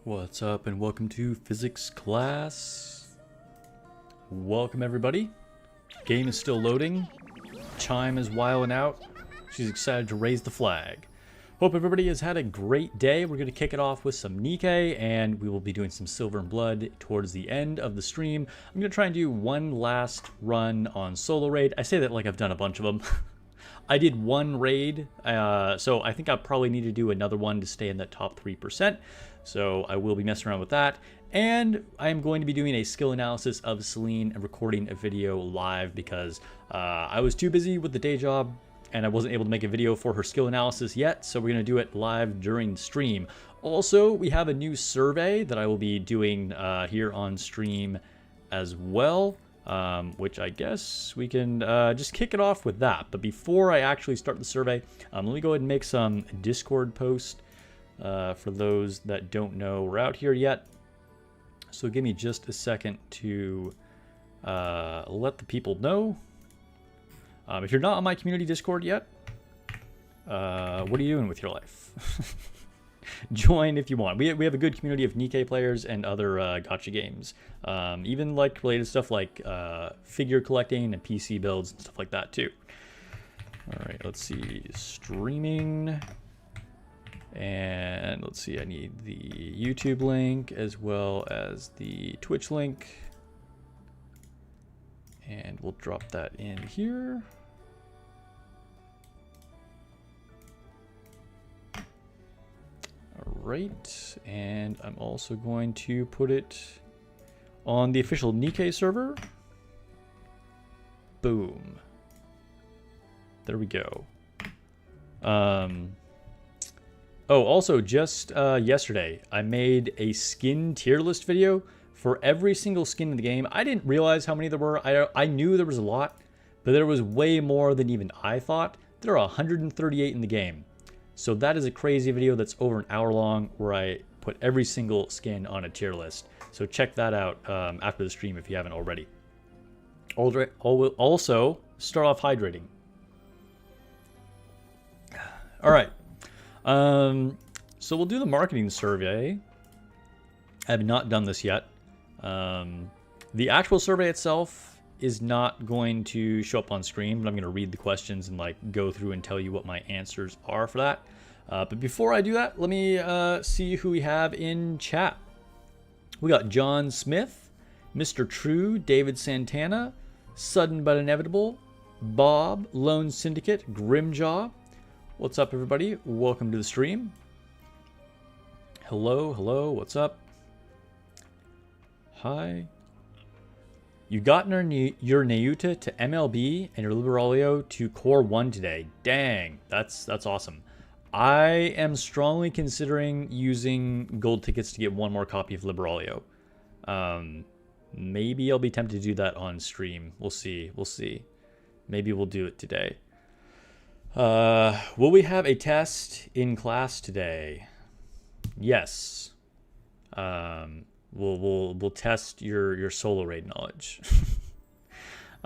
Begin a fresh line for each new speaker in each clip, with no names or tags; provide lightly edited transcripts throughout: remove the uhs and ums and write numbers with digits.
What's up and welcome to physics class. Welcome everybody. Game is still loading. Chime is wilding out. She's excited to raise the flag. Hope everybody has had a great day. We're going to kick it off with some nikke and we will be doing some silver and blood towards the end of the stream. I'm going to try and do one last run on solo raid. I say that like I've done a bunch of them. I did one raid, so I think I probably need to do another one to stay in that top 3%. So I will be messing around with that. And I'm going to be doing a skill analysis of Soline and recording a video live because I was too busy with the day job and I wasn't able to make a video for her skill analysis yet. So we're going to do it live during stream. Also, we have a new survey that I will be doing here on stream as well. Which I guess we can just kick it off with that. But before I actually start the survey, let me go ahead and make some Discord post for those that don't know we're out here yet. So give me just a second to let the people know. If you're not on my community Discord yet, what are you doing with your life? Join if you want. We have a good community of nikke players and other gacha games. Even like related stuff like figure collecting and PC builds and stuff like that too. All right, let's see. Streaming. And let's see, I need the YouTube link as well as the Twitch link. And we'll drop that in here. All right, and I'm also going to put it on the official nikke server. Boom. There we go. Oh, also, just yesterday, I made a skin tier list video for every single skin in the game. I didn't realize how many there were. I knew there was a lot, but there was way more than even I thought. There are 138 in the game. So that is a crazy video that's over an hour long where I put every single skin on a tier list. So check that out after the stream if you haven't already. Also, start off hydrating. All right. So we'll do the marketing survey. I have not done this yet. The actual survey itself is not going to show up on screen, but I'm going to read the questions and like go through and tell you what my answers are for that. But before I do that, let me see who we have in chat. We got John Smith, Mr. True, David Santana, Sudden But Inevitable, Bob, Lone Syndicate, Grimjaw. What's up, everybody? Welcome to the stream. Hello, hello, what's up? Hi. You got your Nayuta to MLB and your Liberalio to Core 1 today. Dang, that's awesome. I am strongly considering using gold tickets to get one more copy of Liberalio. Maybe I'll be tempted to do that on stream. We'll see. We'll see. Maybe we'll do it today. Will we have a test in class today? Yes. We'll test your solo raid knowledge.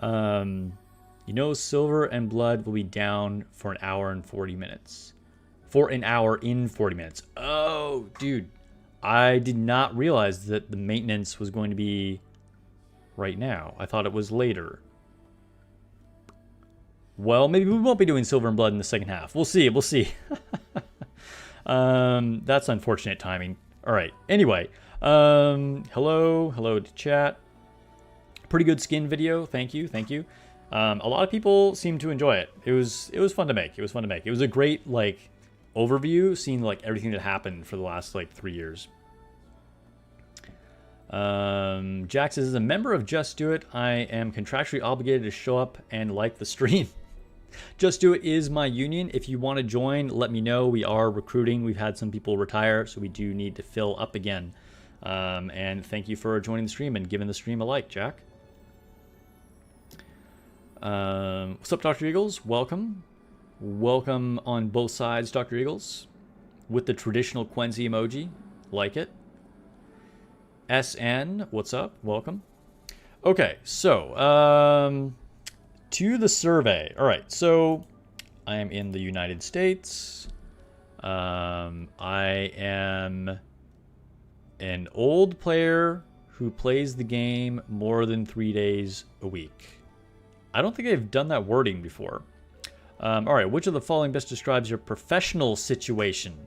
You know, silver and blood will be down for an hour and 40 minutes. For an hour in 40 minutes. Oh, dude. I did not realize that the maintenance was going to be right now. I thought it was later. Well, maybe we won't be doing silver and blood in the second half. We'll see. We'll see. That's unfortunate timing. All right. Anyway, hello to chat. Pretty good skin video. Thank you. Thank you. A lot of people seem to enjoy it. It was fun to make. It was fun to make. It was a great like overview, seeing like everything that happened for the last like 3 years. Jack says, as a member of Just Do It, I am contractually obligated to show up and like the stream. Just Do It is my union. If you want to join, let me know. We are recruiting. We've had some people retire, so we do need to fill up again. And thank you for joining the stream and giving the stream a like, Jack. What's up, Dr. Eagles? Welcome. Welcome on both sides, Dr. Eagles. With the traditional Quenzi emoji. Like it. SN, what's up? Welcome. Okay, so to the survey. All right, so I am in the United States. I am An old player who plays the game more than 3 days a week. I don't think I've done that wording before. All right, which of the following best describes your professional situation?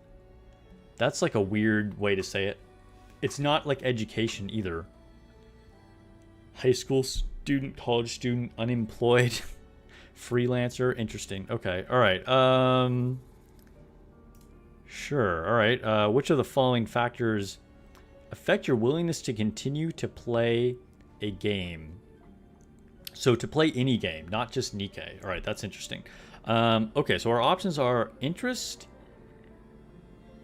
That's like a weird way to say it. It's not like education either. High school student, college student, unemployed, freelancer. Interesting. Okay. All right. Sure. All right. Which of the following factors affect your willingness to continue to play a game? So to play any game, not just nikke. All right. That's interesting. Okay. So our options are interest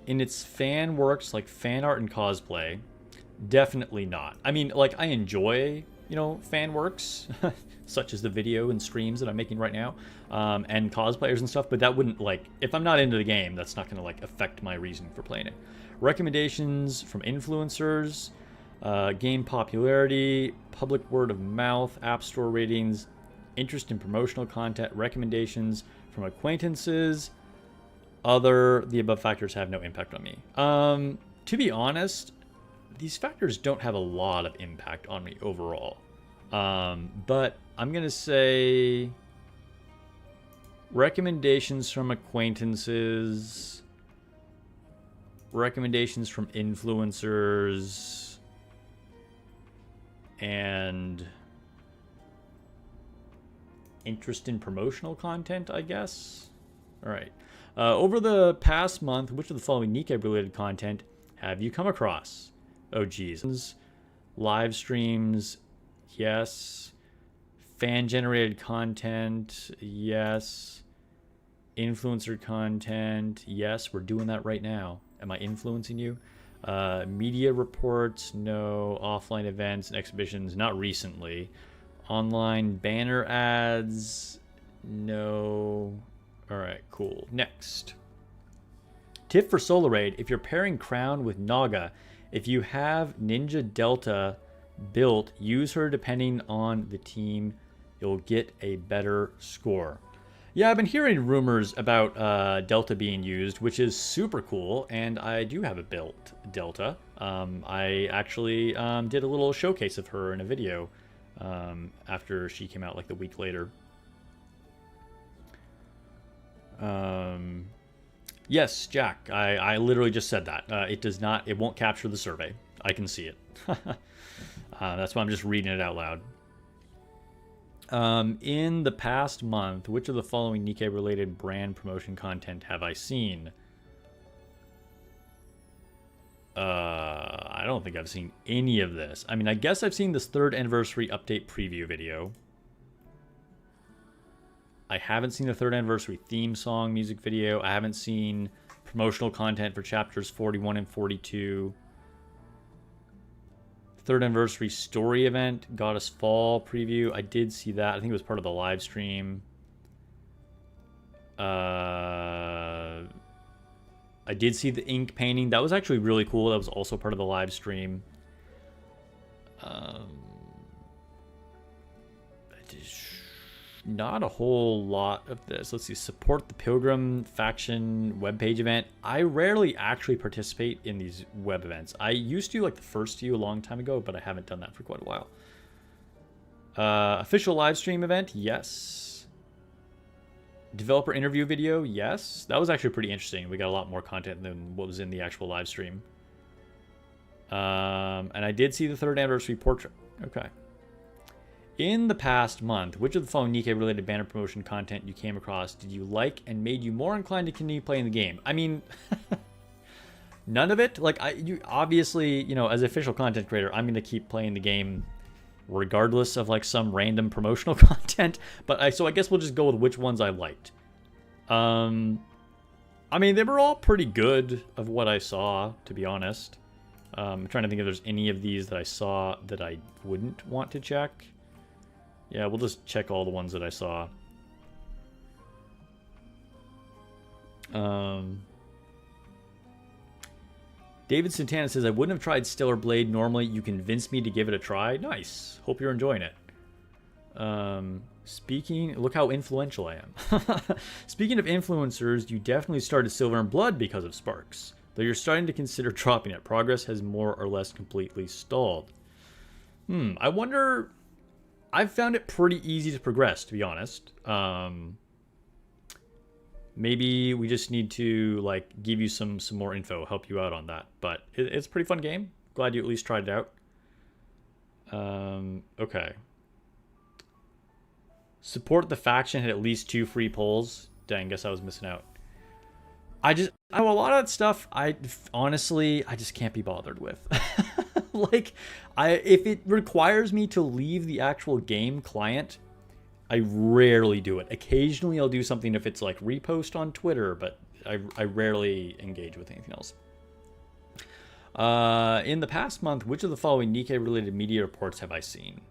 in its fan works like fan art and cosplay. Definitely not. I mean, like, I enjoy, you know, fan works, such as the video and streams that I'm making right now, and cosplayers and stuff, but that wouldn't, like, if I'm not into the game, that's not going to, like, affect my reasoning for playing it. Recommendations from influencers, game popularity, public word of mouth, app store ratings, interest in promotional content, recommendations from acquaintances. The above factors have no impact on me. To be honest, these factors don't have a lot of impact on me overall. But I'm going to say recommendations from acquaintances, recommendations from influencers, and interest in promotional content, I guess. All right. Over the past month, which of the following nikke-related content have you come across? Oh, geez. Live streams, yes. Fan-generated content, yes. Influencer content, yes. We're doing that right now. Am I influencing you? Media reports, no. Offline events and exhibitions, not recently. Online banner ads, no. All right, cool. Next. Tip for Solar Raid: if you're pairing Crown with Naga, if you have Ninja Delta built, use her depending on the team. You'll get a better score. Yeah, I've been hearing rumors about Delta being used, which is super cool, and I do have a built Delta. I actually did a little showcase of her in a video after she came out like the week later. Yes, Jack, I literally just said that. It won't capture the survey. I can see it. That's why I'm just reading it out loud. In the past month, which of the following nikke-related brand promotion content have I seen? I don't think I've seen any of this. I mean, I guess I've seen this 3rd anniversary update preview video. I haven't seen the 3rd anniversary theme song music video. I haven't seen promotional content for chapters 41 and 42. 3rd anniversary story event, Goddess Fall preview. I did see that. I think it was part of the live stream. I did see the ink painting. That was actually really cool. That was also part of the live stream. Not a whole lot of this. Let's see. Support the Pilgrim faction webpage event. I rarely actually participate in these web events. I used to, like, the first few a long time ago, but I haven't done that for quite a while. Official live stream event, yes. Developer interview video, yes. That was actually pretty interesting. We got a lot more content than what was in the actual live stream. And I did see the 3rd anniversary portrait. Okay. In the past month, which of the following nikke-related banner promotion content you came across did you like and made you more inclined to continue playing the game? I mean, none of it. Like, obviously, you know, as an official content creator, I'm going to keep playing the game regardless of, like, some random promotional content. But so I guess we'll just go with which ones I liked. I mean, they were all pretty good of what I saw, to be honest. I'm trying to think if there's any of these that I saw that I wouldn't want to check. Yeah, we'll just check all the ones that I saw. David Santana says, I wouldn't have tried Stellar Blade normally. You convinced me to give it a try. Nice. Hope you're enjoying it. Look how influential I am. Speaking of influencers, you definitely started Silver and Blood because of Sparks. though you're starting to consider dropping it. Progress has more or less completely stalled. I wonder... I've found it pretty easy to progress, to be honest. Maybe we just need to like give you some more info, help you out on that. But it's a pretty fun game. Glad you at least tried it out. Okay. Support the faction had at least 2 free polls. Dang, guess I was missing out. I a lot of that stuff, honestly, I just can't be bothered with. Like, if it requires me to leave the actual game client, I rarely do it. Occasionally I'll do something if it's like repost on Twitter, but I rarely engage with anything else. In the past month, which of the following Nikke-related media reports have I seen?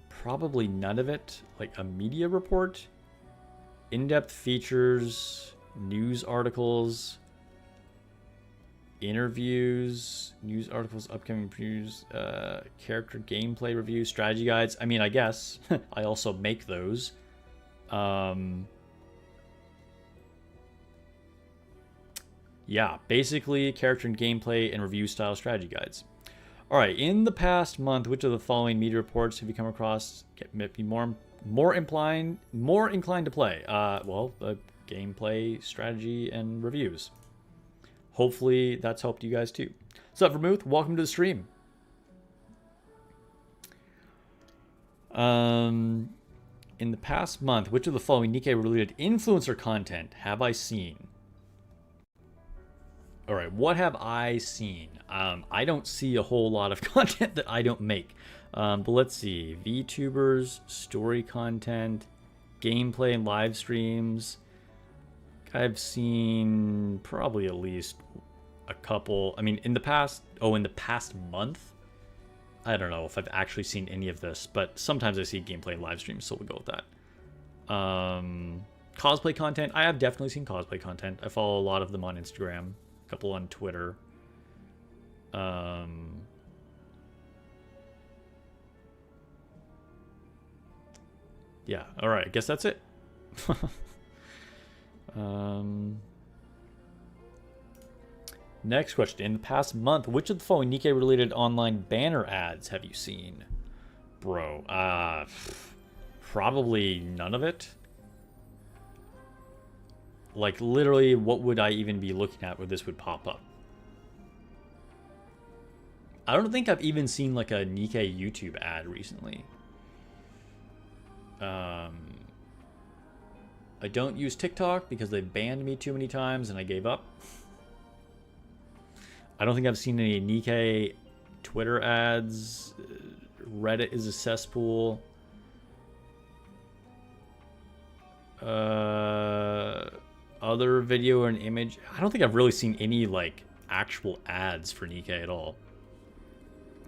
Probably none of it. Like a media report? In-depth features, news articles, interviews, news articles, upcoming previews, character gameplay reviews, strategy guides. I mean, I guess I also make those. Yeah, basically character and gameplay and review style strategy guides. All right, in the past month, which of the following media reports have you come across? Be more inclined to play? Well, the gameplay, strategy, and reviews. Hopefully that's helped you guys too. What's up, Vermouth? Welcome to the stream. In the past month, which of the following Nikke-related influencer content have I seen? All right, what have I seen? I don't see a whole lot of content that I don't make. But let's see. VTubers, story content, gameplay and live streams. I've seen probably at least a couple. I mean, in the past month, I don't know if I've actually seen any of this, but sometimes I see gameplay and live streams, so we'll go with that. Cosplay content. I have definitely seen cosplay content. I follow a lot of them on Instagram. Couple on Twitter. Yeah, all right, I guess that's it. Next question. In the past month, which of the following Nikke-related online banner ads have you seen? Bro, probably none of it. Like, literally, what would I even be looking at where this would pop up? I don't think I've even seen, like, a Nikke YouTube ad recently. I don't use TikTok because they banned me too many times and I gave up. I don't think I've seen any Nikke Twitter ads. Reddit is a cesspool. Other video and image. I don't think I've really seen any like actual ads for Nikke at all.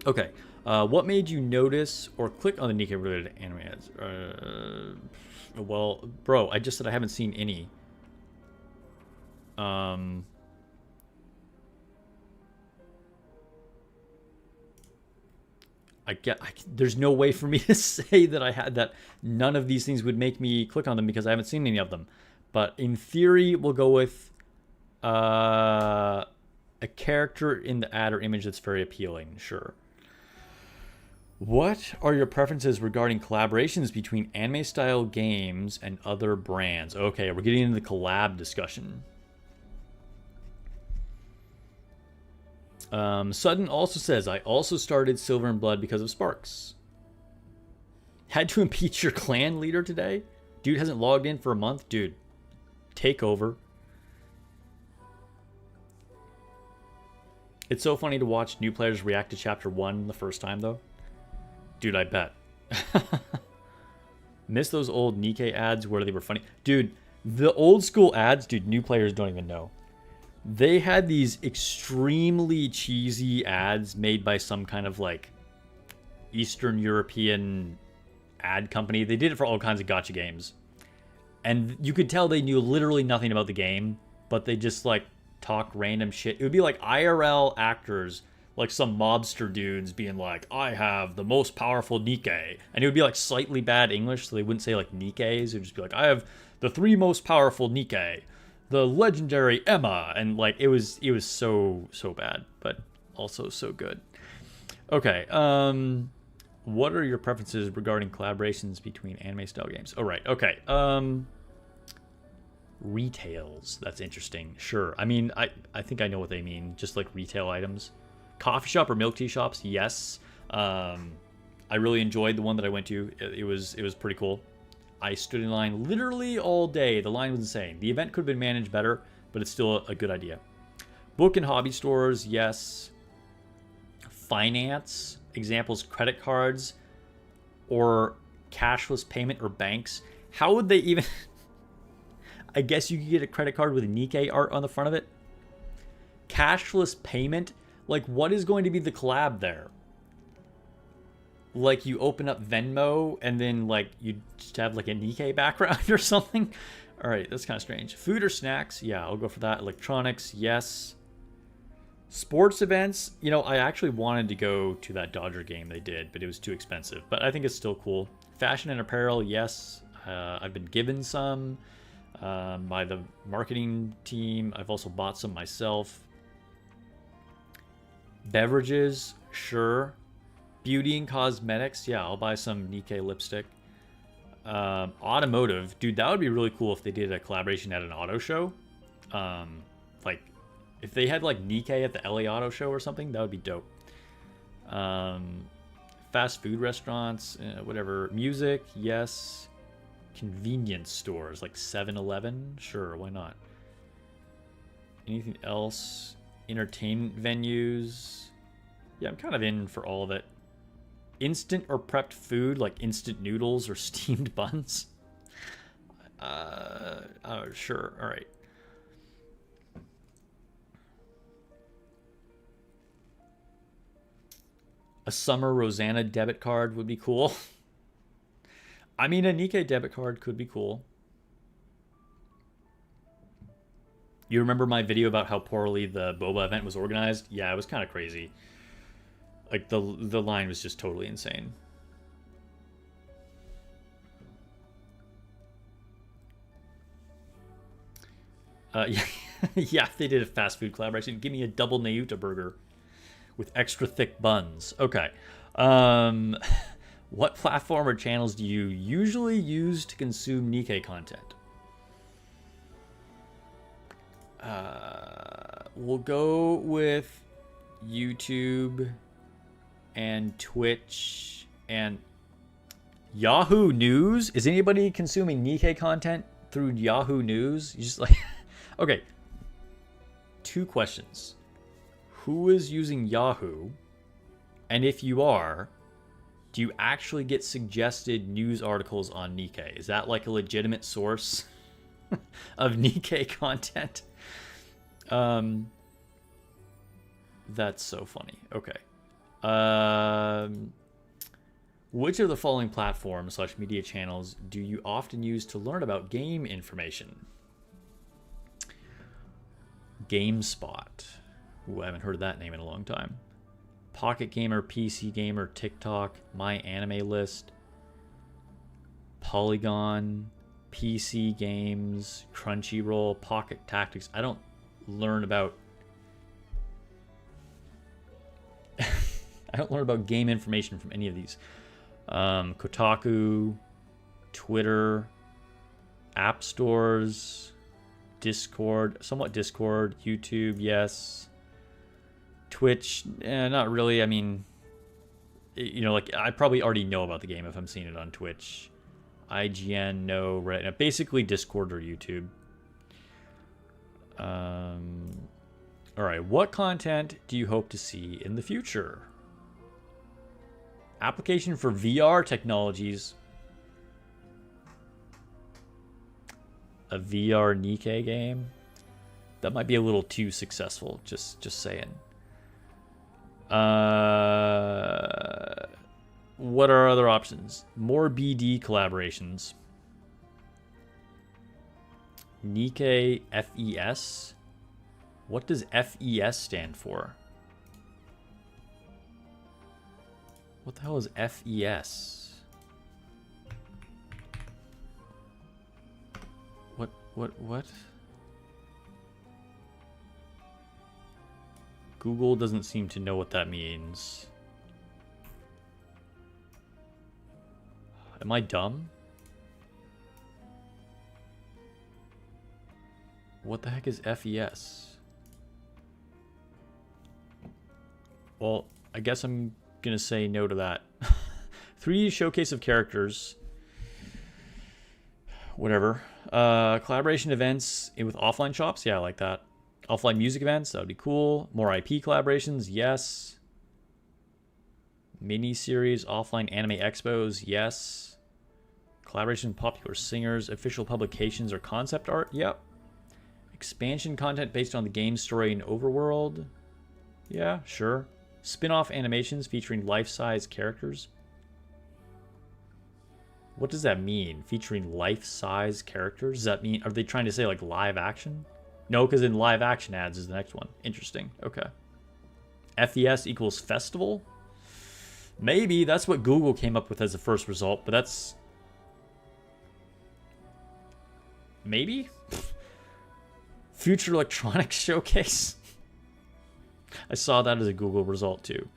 Okay, what made you notice or click on the Nikke related anime ads? Well, bro, I just said I haven't seen any. There's no way for me to say that I had that none of these things would make me click on them because I haven't seen any of them. But in theory, we'll go with a character in the ad or image that's very appealing. Sure. What are your preferences regarding collaborations between anime-style games and other brands? Okay, we're getting into the collab discussion. Sutton also says, I also started Silver and Blood because of Sparks. Had to impeach your clan leader today? Dude hasn't logged in for a month? Dude, take over. It's so funny to watch new players react to Chapter 1 the first time, though. Dude, I bet. Miss those old Nikke ads where they were funny. Dude, the old school ads, dude, new players don't even know. They had these extremely cheesy ads made by some kind of like Eastern European ad company. They did it for all kinds of gacha games. And you could tell they knew literally nothing about the game, but they just like talk random shit. It would be like IRL actors, like some mobster dudes being like, I have the most powerful Nikke. And it would be like slightly bad English, so they wouldn't say like Nikkes. It would just be like, I have the 3 most powerful Nikke. the legendary Emma, and like it was so bad, but also so good. Okay, what are your preferences regarding collaborations between anime style games? Oh, right. Okay. Retails. That's interesting. Sure. I mean, I think I know what they mean. Just like retail items. Coffee shop or milk tea shops? Yes. I really enjoyed the one that I went to. It was pretty cool. I stood in line literally all day. The line was insane. The event could have been managed better, but it's still a good idea. Book and hobby stores, yes. Finance, examples, credit cards, or cashless payment, or banks. How would they even... I guess you could get a credit card with Nikke art on the front of it. Cashless payment? Like, what is going to be the collab there? Like, you open up Venmo, and then, like, you just have, like, a Nikke background or something? Alright, that's kind of strange. Food or snacks? Yeah, I'll go for that. Electronics? Yes. Sports events? You know, I actually wanted to go to that Dodger game they did, but it was too expensive. But I think it's still cool. Fashion and apparel? Yes. I've been given some by the marketing team. I've also bought some myself. Beverages? Sure. Beauty and cosmetics? Yeah, I'll buy some Nikke lipstick. Automotive? Dude, that would be really cool if they did a collaboration at an auto show. Like, if they had, like, Nikke at the LA Auto Show or something, that would be dope. Fast food restaurants, whatever. Music? Yes. Convenience stores, like 7-Eleven? Sure, why not? Anything else? Entertainment venues? Yeah, I'm kind of in for all of it. Instant or prepped food, like instant noodles or steamed buns? Sure, alright. A summer Rosanna debit card would be cool. I mean, a Nikke debit card could be cool. You remember my video about how poorly the boba event was organized? Yeah, it was kind of crazy. Like, the line was just totally insane. Yeah, yeah, they did a fast food collaboration. Give me a double Nayuta burger with extra thick buns. Okay. What platform or channels do you usually use to consume Nikke content? We'll go with YouTube and Twitch and Yahoo News. Is anybody consuming Nikke content through Yahoo News? You just like... Okay. 2 questions. Who is using Yahoo? And if you are, do you actually get suggested news articles on Nikke? Is that like a legitimate source of Nikke content? That's so funny. Okay. Which of the following platforms / media channels do you often use to learn about game information? GameSpot. Ooh, I haven't heard that name in a long time. Pocket Gamer, PC Gamer, TikTok, My Anime List, Polygon, PC Games, Crunchyroll, Pocket Tactics. I don't learn about I don't learn about game information from any of these. Kotaku, Twitter, app stores, Discord, somewhat Discord, YouTube, yes. Twitch, not really. I mean, you know, like, I probably already know about the game if I'm seeing it on Twitch. IGN, no. Right now, basically Discord or YouTube. All right, what content do you hope to see in the future? Application for VR technologies. A VR Nikke game? That might be a little too successful, just saying. What are other options? More BD collaborations. Nikke FES? What does FES stand for? What the hell is FES? What? Google doesn't seem to know what that means. Am I dumb? What the heck is FES? Well, I guess I'm gonna say no to that. 3D showcase of characters. Whatever. Collaboration events with offline shops. Yeah, I like that. Offline music events. That would be cool. More IP collaborations. Yes. Mini-series. Offline anime expos. Yes. Collaboration with popular singers. Official publications or concept art. Yep. Expansion content based on the game story and overworld. Yeah, sure. Spin-off animations featuring life-size characters. What does that mean? Featuring life-size characters? Does that mean, are they trying to say like live action? No, because in live action ads is the next one. Interesting. Okay. FES equals festival? Maybe. That's what Google came up with as the first result, but that's... Maybe? Future Electronics Showcase? I saw that as a Google result too.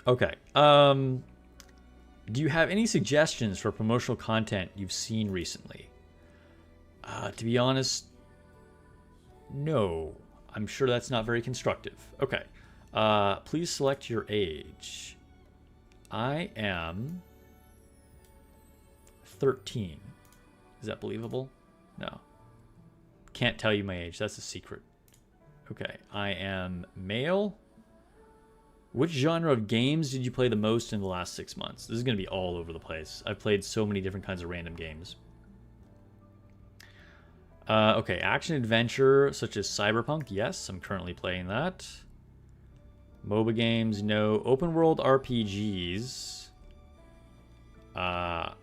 Okay. Do you have any suggestions for promotional content you've seen recently? To be honest, no. I'm sure that's not very constructive. Okay. Please select your age. I am 13. Is that believable? No. Can't tell you my age. That's a secret. Okay. I am male. Which genre of games did you play the most in the last 6 months? This is going to be all over the place. I've played so many different kinds of random games. Okay, action adventure such as Cyberpunk. Yes, I'm currently playing that. MOBA games, no. Open world RPGs. Not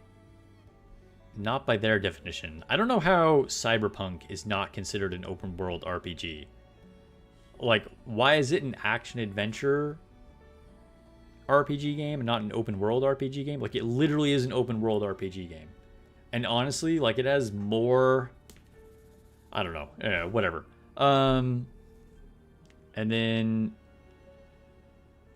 by their definition. I don't know how Cyberpunk is not considered an open world RPG. Like, why is it an action adventure RPG game and not an open world RPG game? Like, it literally is an open world RPG game. And honestly, like, it has more... I don't know. Yeah, whatever. And then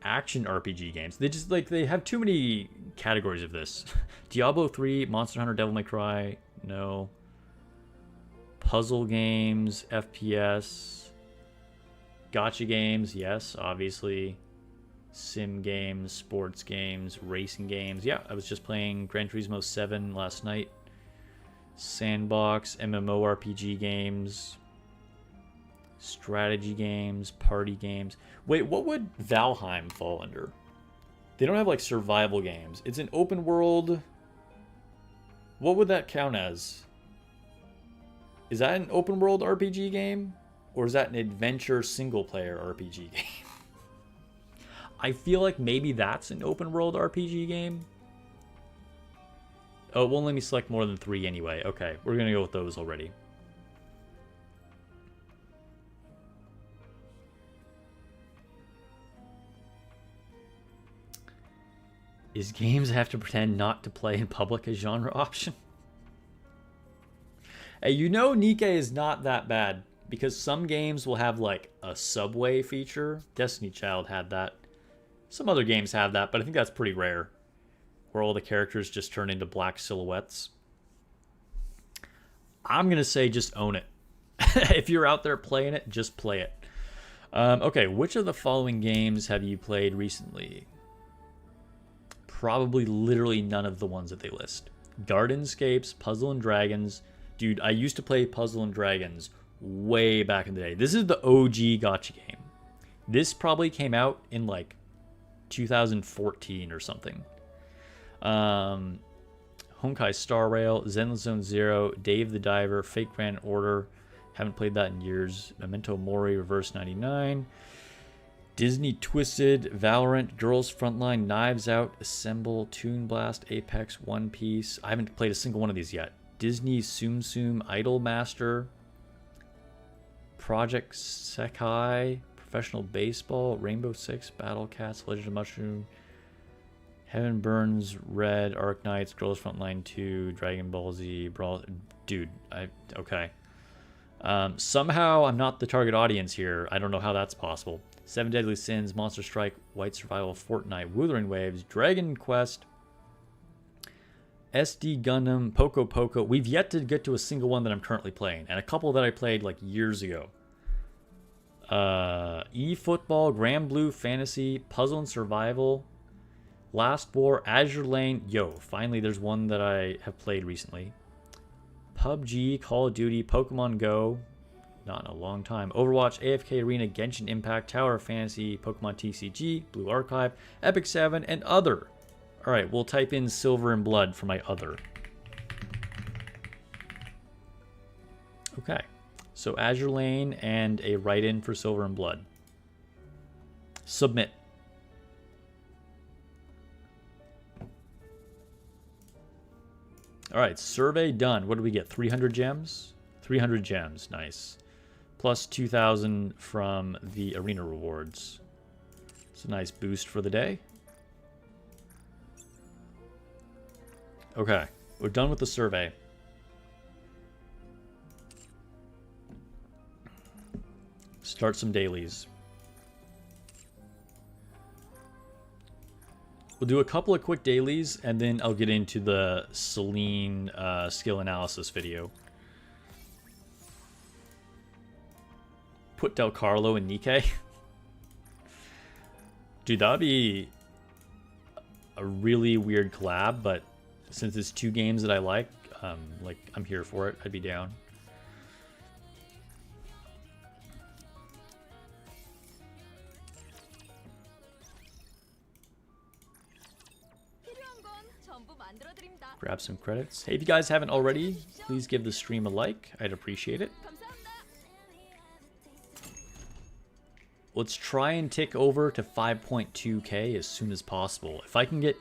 action RPG games. They just, like, they have too many categories of this. Diablo 3, Monster Hunter, Devil May Cry. No. Puzzle games, FPS. Gacha games, yes, obviously. Sim games, sports games, racing games. Yeah, I was just playing Gran Turismo 7 last night. Sandbox, MMORPG games, strategy games, party games. Wait, what would Valheim fall under? They don't have like survival games. It's an open world. What would that count as? Is that an open world RPG game? Or is that an adventure single player RPG game? I feel like maybe that's an open world RPG game. Oh, it won't let me select more than 3 anyway. Okay, we're going to go with those already. Is games have to pretend not to play in public a genre option? Hey, you know Nikke is not that bad. Because some games will have like a subway feature. Destiny Child had that. Some other games have that, but I think that's pretty rare. Where all the characters just turn into black silhouettes. I'm going to say just own it. If you're out there playing it, just play it. Okay, which of the following games have you played recently? Probably literally none of the ones that they list. Gardenscapes, Puzzle and Dragons. Dude, I used to play Puzzle and Dragons way back in the day. This is the OG gacha game. This probably came out in like 2014 or something. Honkai Star Rail, Zenless Zone Zero, Dave the Diver, Fake Grand Order. Haven't played that in years. Memento Mori, Reverse 99. Disney Twisted, Valorant, Girls Frontline, Knives Out, Assemble, Toon Blast, Apex, One Piece. I haven't played a single one of these yet. Disney Tsum Tsum, Idol Master, Project Sekai, Professional Baseball, Rainbow Six, Battle Cats, Legend of Mushroom, Heaven Burns, Red, Arc Knights, Girls Frontline 2, Dragon Ball Z, Brawl. Dude, okay. Somehow I'm not the target audience here. I don't know how that's possible. 7 Deadly Sins, Monster Strike, White Survival, Fortnite, Wuthering Waves, Dragon Quest, SD Gundam, Poco Poco. We've yet to get to a single one that I'm currently playing, and a couple that I played like years ago. eFootball, Grand Blue Fantasy, Puzzle and Survival, Last War, Azure Lane. Yo, finally there's one that I have played recently. PUBG, Call of Duty, Pokemon Go, not in a long time. Overwatch, AFK Arena, Genshin Impact, Tower of Fantasy, Pokemon TCG, Blue Archive, Epic 7, and other. Alright, we'll type in Silver and Blood for my other. Okay, so Azure Lane and a write-in for Silver and Blood. Submit. Alright, survey done. What do we get? 300 gems? 300 gems, nice. Plus 2,000 from the arena rewards. It's a nice boost for the day. Okay, we're done with the survey. Start some dailies. We'll do a couple of quick dailies, and then I'll get into the Soline skill analysis video. Put Del Carlo and Nikke. Dude, that'd be a really weird collab, but since it's 2 games that I like, I'm here for it. I'd be down. Grab some credits. Hey, if you guys haven't already, please give the stream a like. I'd appreciate it. Let's try and tick over to 5.2k as soon as possible. If I can get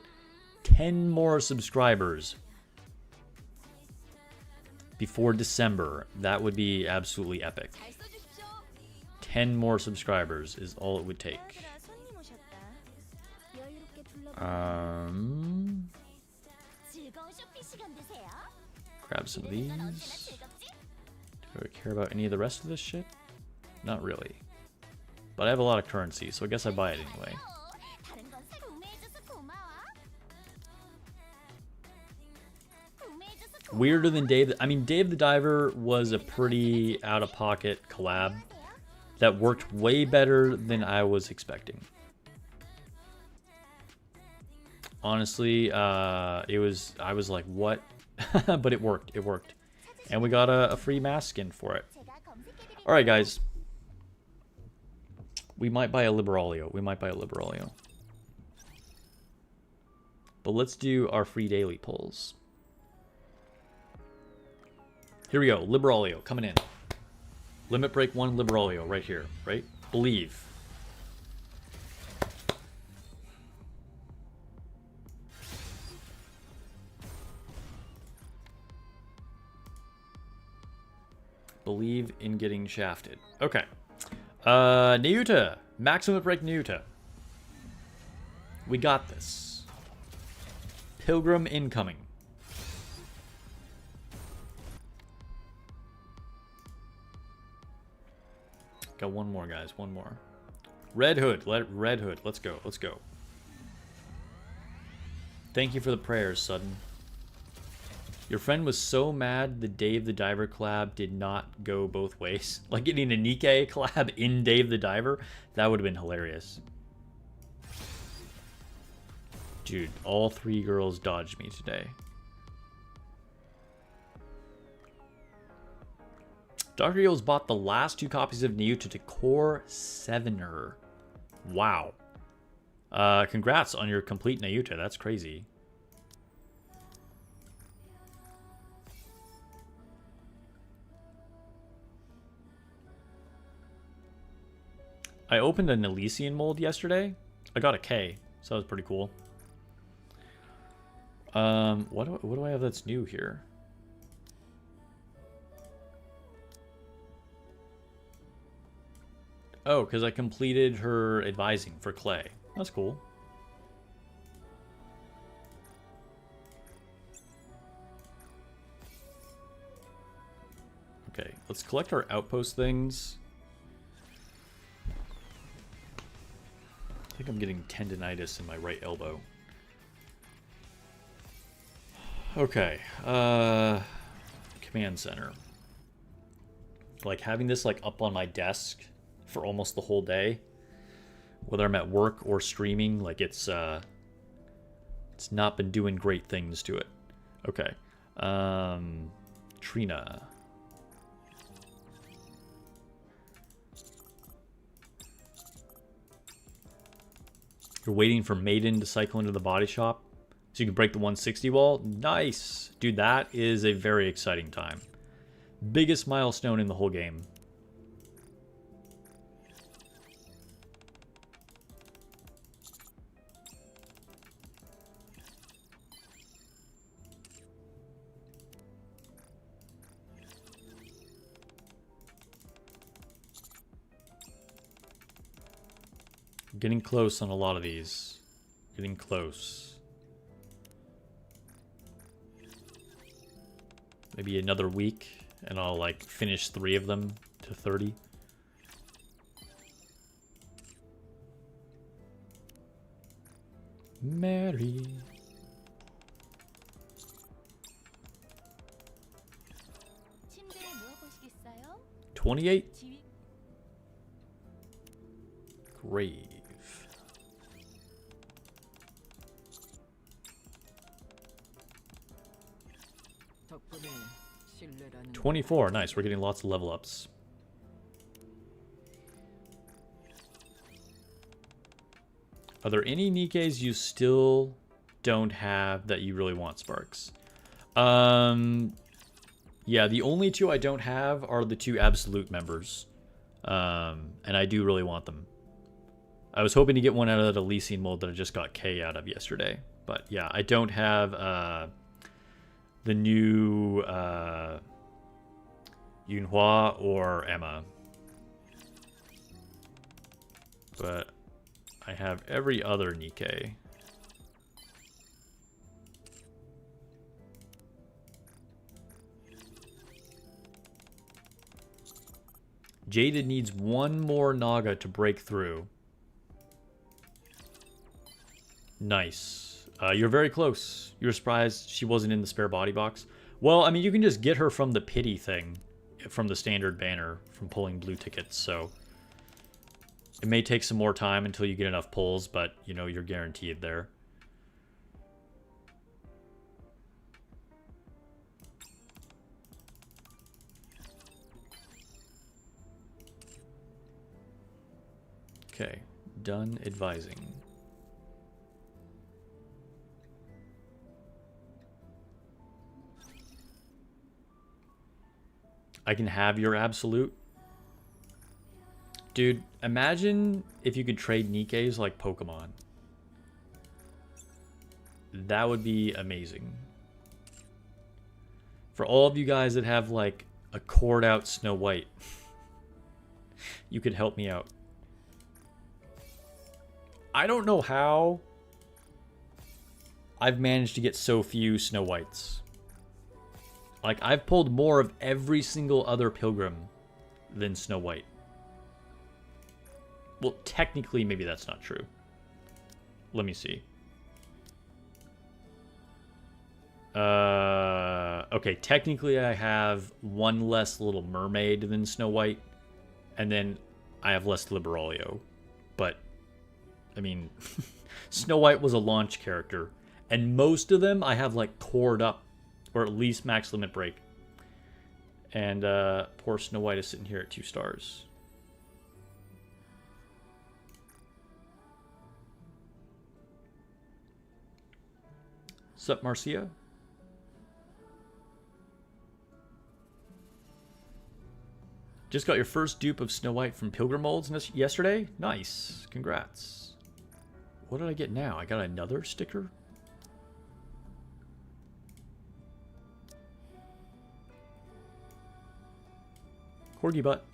10 more subscribers before December, that would be absolutely epic. 10 more subscribers is all it would take. Grab some of these. Do I care about any of the rest of this shit? Not really. But I have a lot of currency, so I guess I buy it anyway. Weirder than Dave. I mean, Dave the Diver was a pretty out-of-pocket collab that worked way better than I was expecting. Honestly, I was like, what? But it worked. It worked. And we got a free mask skin for it. Alright, guys. We might buy a Liberalio. We might buy a Liberalio. But let's do our free daily pulls. Here we go. Liberalio coming in. Limit break 1 Liberalio right here. Right? Believe. Believe in getting shafted. Okay. Niuta. Maximum break Niuta. We got this. Pilgrim incoming. Got one more, guys. One more. Red Hood. Red Hood. Let's go. Let's go. Thank you for the prayers, Sudden. Your friend was so mad the Dave the Diver collab did not go both ways. Like getting a Nikke collab in Dave the Diver, that would have been hilarious. Dude, all 3 girls dodged me today. Dr. Eels bought the last 2 copies of Niuta to Core 7er. Wow. Congrats on your complete Niuta. That's crazy. I opened an Elysian mold yesterday. I got a K, so that was pretty cool. What do I have that's new here? Oh, because I completed her advising for Clay. That's cool. Okay, let's collect our outpost things. I think I'm getting tendinitis in my right elbow. Okay, command center. Like having this like up on my desk for almost the whole day, whether I'm at work or streaming, like it's not been doing great things to it. Okay, Trina. You're waiting for Maiden to cycle into the body shop so you can break the 160 wall? Nice! Dude, that is a very exciting time. Biggest milestone in the whole game. Getting close on a lot of these. Getting close. Maybe another week, and I'll like finish 3 of them to 30. Mary.
침대에 누워 보시겠어요?
28. Grave. 24. Nice. We're getting lots of level ups. Are there any nikkes you still don't have that you really want, Sparks? Yeah, the only 2 I don't have are the 2 absolute members. And I do really want them. I was hoping to get one out of the Elysian mold that I just got K out of yesterday. But yeah, I don't have the new Yunhua or Emma. But I have every other Nikke. Jaded needs 1 more Naga to break through. Nice. You're very close. You're surprised she wasn't in the spare body box? Well, I mean, you can just get her from the pity thing, from the standard banner, from pulling blue tickets, so... It may take some more time until you get enough pulls, but, you know, you're guaranteed there. Okay, done advising. I can have your absolute. Dude, imagine if you could trade Nikkes like Pokemon. That would be amazing. For all of you guys that have like a cored out Snow White, you could help me out. I don't know how I've managed to get so few Snow Whites. Like, I've pulled more of every single other Pilgrim than Snow White. Well, technically, maybe that's not true. Let me see. Okay, technically I have 1 less Little Mermaid than Snow White. And then I have less Liberalio. But, I mean, Snow White was a launch character. And most of them I have, like, cored up. Or at least max limit break. And poor Snow White is sitting here at 2 stars. Sup, Marcia? Just got your first dupe of Snow White from Pilgrim molds yesterday? Nice. Congrats. What did I get now? I got another sticker? Corgi butt.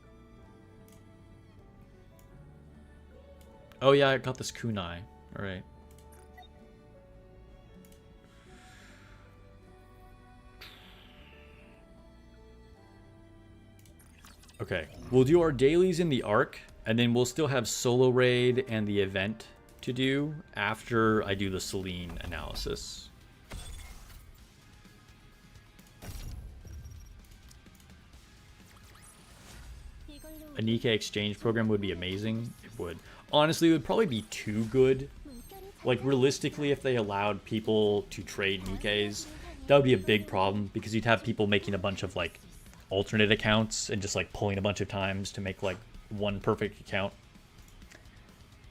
Oh yeah, I got this kunai. Alright. Okay, we'll do our dailies in the Ark, and then we'll still have solo raid and the event to do after I do the Soline analysis. A nikke exchange program would be amazing. It would. Honestly, it would probably be too good. Like, realistically, if they allowed people to trade nikkes, that would be a big problem, because you'd have people making a bunch of, like, alternate accounts and just, like, pulling a bunch of times to make, like, one perfect account.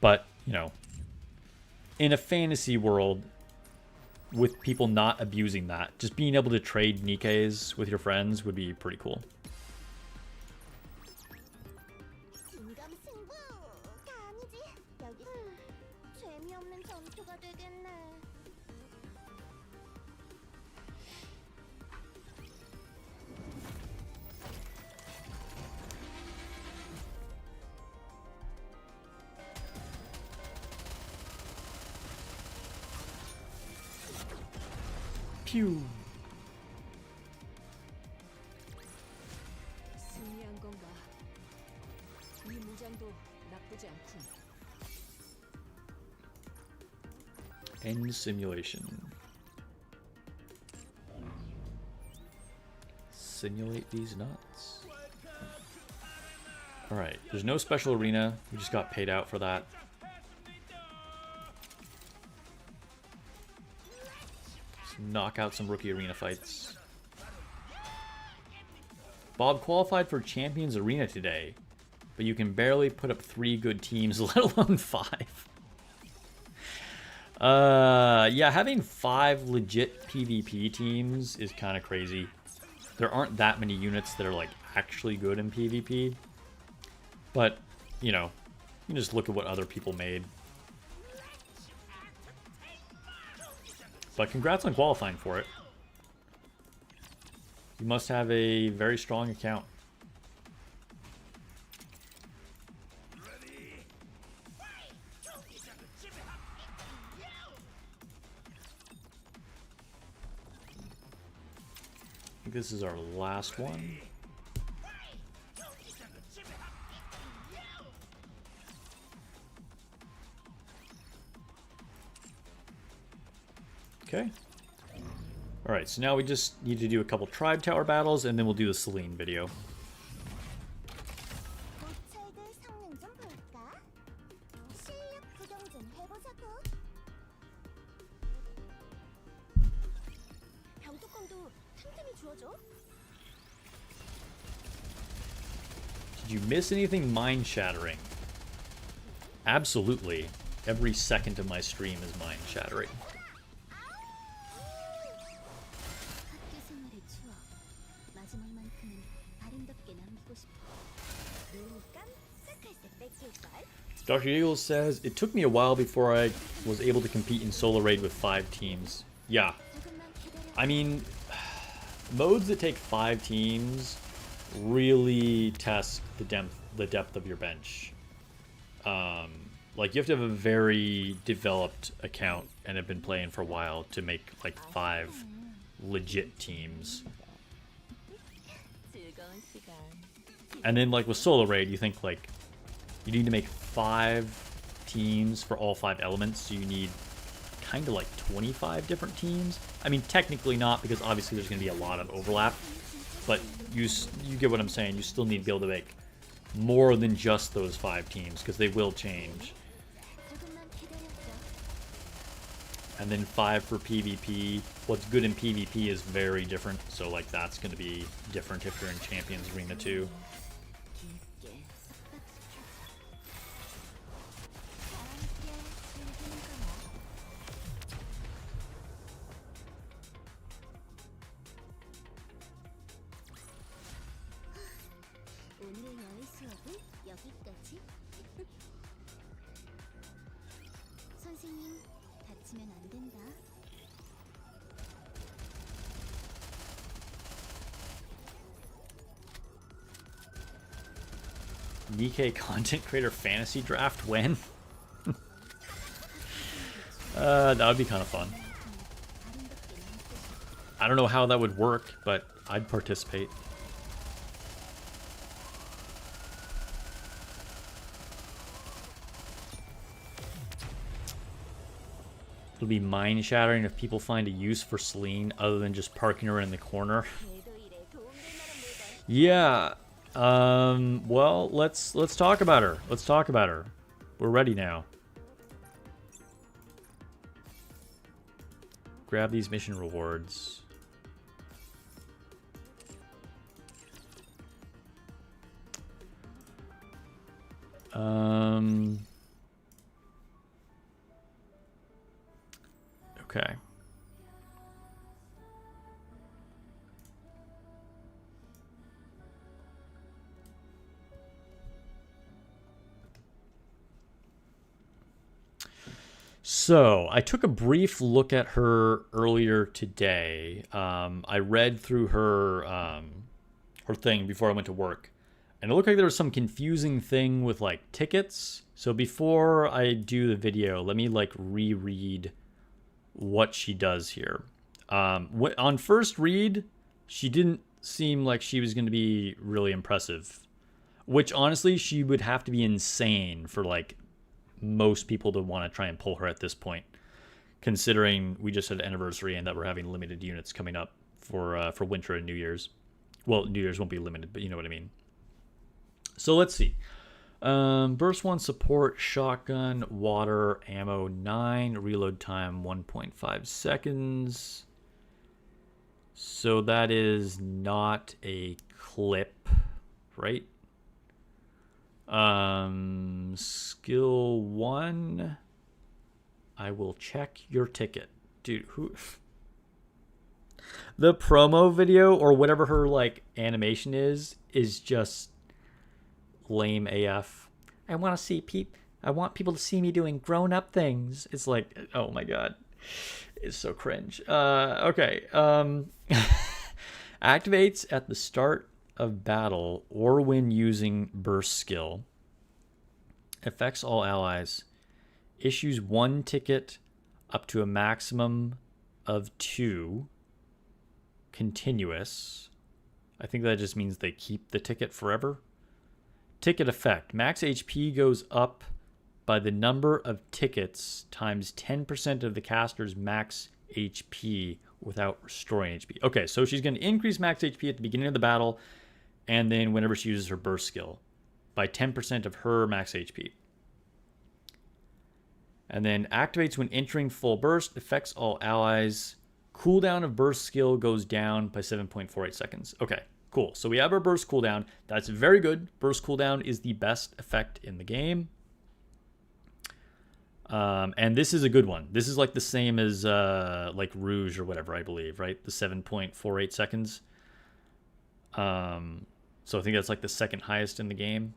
But, you know, in a fantasy world, with people not abusing that, just being able to trade nikkes with your friends would be pretty cool. Pew. End simulation. Simulate these nuts. Alright, there's no special arena. We just got paid out for that. Knock out some rookie arena fights. Bob qualified for Champions Arena today, but you can barely put up 3 good teams, let alone 5. Yeah, having 5 legit PvP teams is kind of crazy. There aren't that many units that are like actually good in PvP, but you know, you can just look at what other people made. But congrats on qualifying for it. You must have a very strong account. I think this is our last one. Okay. Alright, so now we just need to do a couple tribe tower battles, and then we'll do the Soline video. Did you miss anything mind-shattering? Absolutely. Every second of my stream is mind-shattering. Dr. Eagles says, it took me a while before I was able to compete in solo raid with 5 teams. Yeah. I mean, modes that take 5 teams really test the depth of your bench. Like, you have to have a very developed account and have been playing for a while to make, like, 5 legit teams. And then, like, with solo raid, you think, like, you need to make 5 teams for all 5 elements, so you need kind of like 25 different teams. I mean, technically not, because obviously there's going to be a lot of overlap, but you get what I'm saying. You still need to be able to make more than just those 5 teams, because they will change. And then 5 for PvP. What's good in PvP is very different, so like that's going to be different if you're in Champions Arena too. nikke content creator fantasy draft when? That would be kind of fun. I don't know how that would work, but I'd participate. It'll be mind-shattering if people find a use for Soline other than just parking her in the corner. Yeah. Well, let's talk about her. Let's talk about her. We're ready now. Grab these mission rewards. Okay. So, I took a brief look at her earlier today. I read through her her thing before I went to work. And it looked like there was some confusing thing with like tickets. So before I do the video, let me like reread what she does here. On first read, she didn't seem like she was going to be really impressive. Which honestly, she would have to be insane for like most people to want to try and pull her at this point, considering we just had an anniversary and that we're having limited units coming up for winter and New Year's. Well, New Year's won't be limited, but you know what I mean. So let's see. Burst 1 support, shotgun, water, ammo 9, reload time 1.5 seconds. So that is not a clip, right? Skill 1. I will check your ticket. Dude, who... The promo video or whatever her like animation is just lame AF. I want to see I want people to see me doing grown-up things. It's like, oh my god. It's so cringe. Okay. Activates at the start of battle or when using burst skill. Affects all allies. Issues 1 ticket up to a maximum of 2. Continuous. I think that just means they keep the ticket forever. Ticket effect. Max HP goes up by the number of tickets times 10% of the caster's max HP without restoring HP. Okay, so she's going to increase max HP at the beginning of the battle and then whenever she uses her burst skill by 10% of her max HP. And then activates when entering full burst, affects all allies. Cooldown of burst skill goes down by 7.48 seconds. Okay, cool. So we have our burst cooldown. That's very good. Burst cooldown is the best effect in the game. And this is a good one. This is like the same as like Rouge or whatever, I believe, right? The 7.48 seconds. So I think that's like the second highest in the game.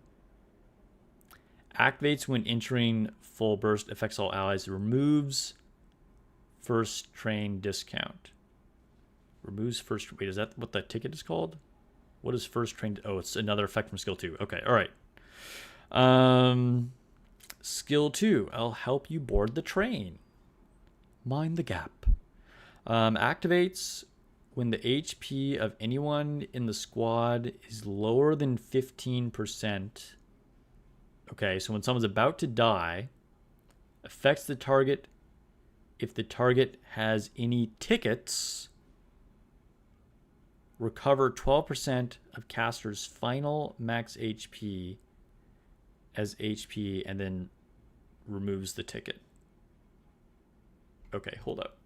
Activates when entering full burst, affects all allies, removes first train discount. Removes first... Wait, is that what that ticket is called? What is first train... Oh, it's another effect from skill 2. Okay, all right. Skill 2. I'll help you board the train. Mind the gap. Activates when the HP of anyone in the squad is lower than 15%. Okay, so when someone's about to die, affects the target if the target has any tickets. Recover 12% of caster's final max HP as HP and then removes the ticket. Okay, hold up.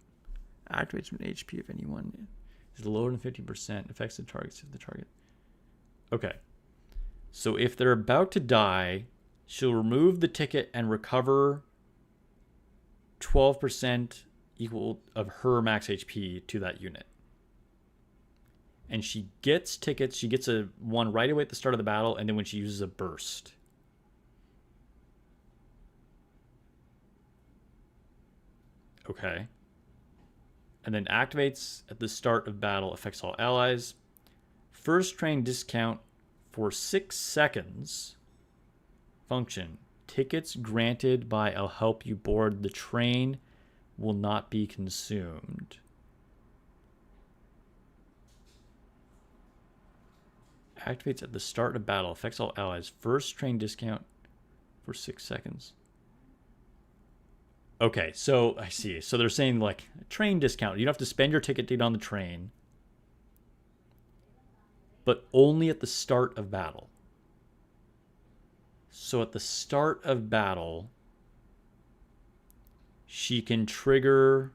Activates when HP of anyone is lower than 50%. Affects the targets of the target. Okay. So if they're about to die, she'll remove the ticket and recover 12% equal of her max HP to that unit. And she gets tickets. She gets a one right away at the start of the battle, and then when she uses a burst. Okay. And then activates at the start of battle, affects all allies. First train discount for 6 seconds. Function. Tickets granted by I'll help you board the train will not be consumed. Activates at the start of battle. Affects all allies. First train discount for 6 seconds. Okay, so I see. So they're saying like train discount. You don't have to spend your ticket to get on the train, but only at the start of battle. So at the start of battle, she can trigger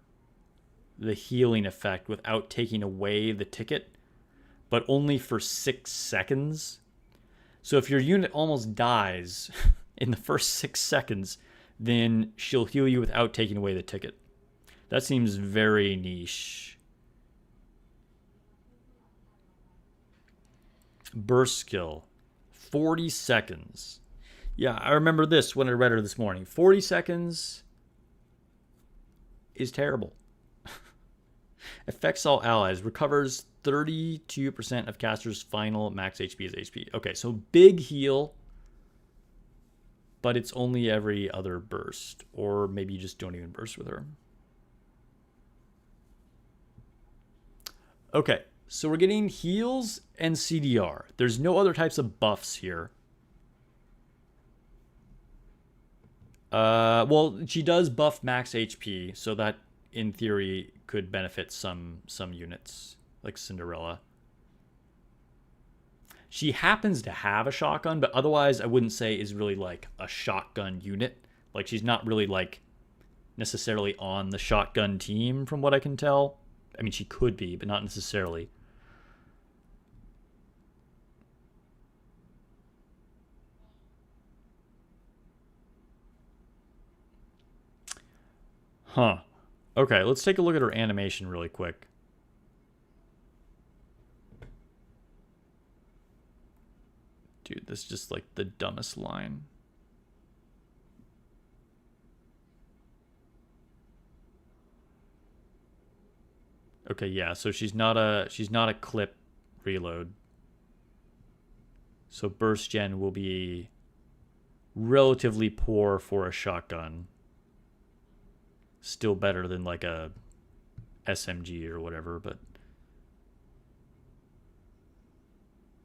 the healing effect without taking away the ticket, but only for 6 seconds. So if your unit almost dies in the first 6 seconds, then she'll heal you without taking away the ticket. That seems very niche. Burst skill, 40 seconds. Yeah, I remember this when I read her this morning. 40 seconds is terrible. Affects all allies. Recovers 32% of caster's final max HP as HP. Okay, so big heal, but it's only every other burst. Or maybe you just don't even burst with her. Okay, so we're getting heals and CDR. There's no other types of buffs here. Well, she does buff max HP, so that in theory could benefit some units, like Cinderella. She happens to have a shotgun, but otherwise I wouldn't say is really like a shotgun unit. Like she's not really like necessarily on the shotgun team from what I can tell. I mean, she could be, but not necessarily. Huh. Okay, let's take a look at her animation really quick. Dude, this is just like the dumbest line. Okay, yeah, so she's not a clip reload. So burst gen will be relatively poor for a shotgun. Still better than like a SMG or whatever, but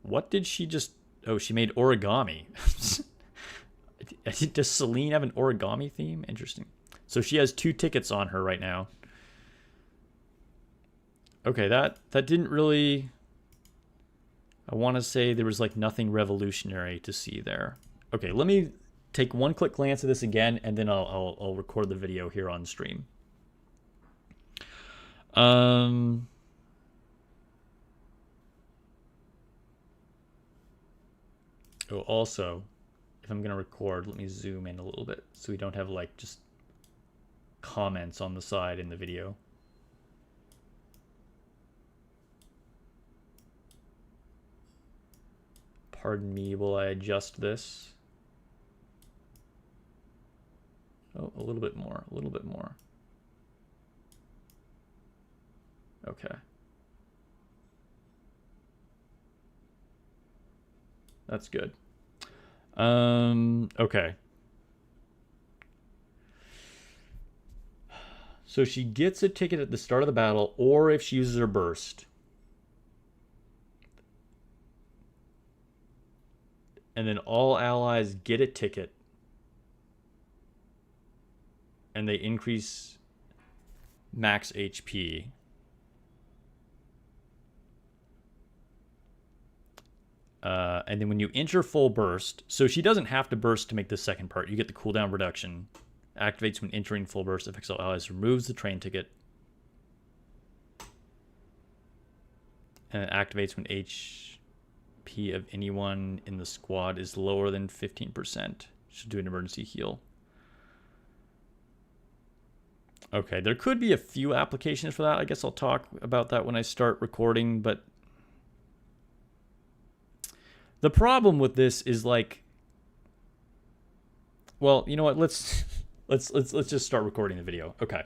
what did she just... Oh, she made origami. Does Soline have an origami theme? Interesting. So she has 2 tickets on her right now. Okay, that didn't really... I want to say there was like nothing revolutionary to see there. Okay, let me take one quick glance at this again, and then I'll record the video here on stream. Oh, also, if I'm gonna record, let me zoom in a little bit so we don't have like just comments on the side in the video. Pardon me while I adjust this. Oh, a little bit more, a little bit more. Okay. That's good. Okay. So she gets a ticket at the start of the battle, or if she uses her burst. And then all allies get a ticket. And they increase max HP. And then when you enter full burst, so she doesn't have to burst to make the second part. You get the cooldown reduction. Activates when entering full burst. Affects all allies. Removes the train ticket. And it activates when HP of anyone in the squad is lower than 15%. Should do an emergency heal. Okay, there could be a few applications for that. I guess I'll talk about that when I start recording, but the problem with this is like, well, you know what? Let's just start recording the video. Okay.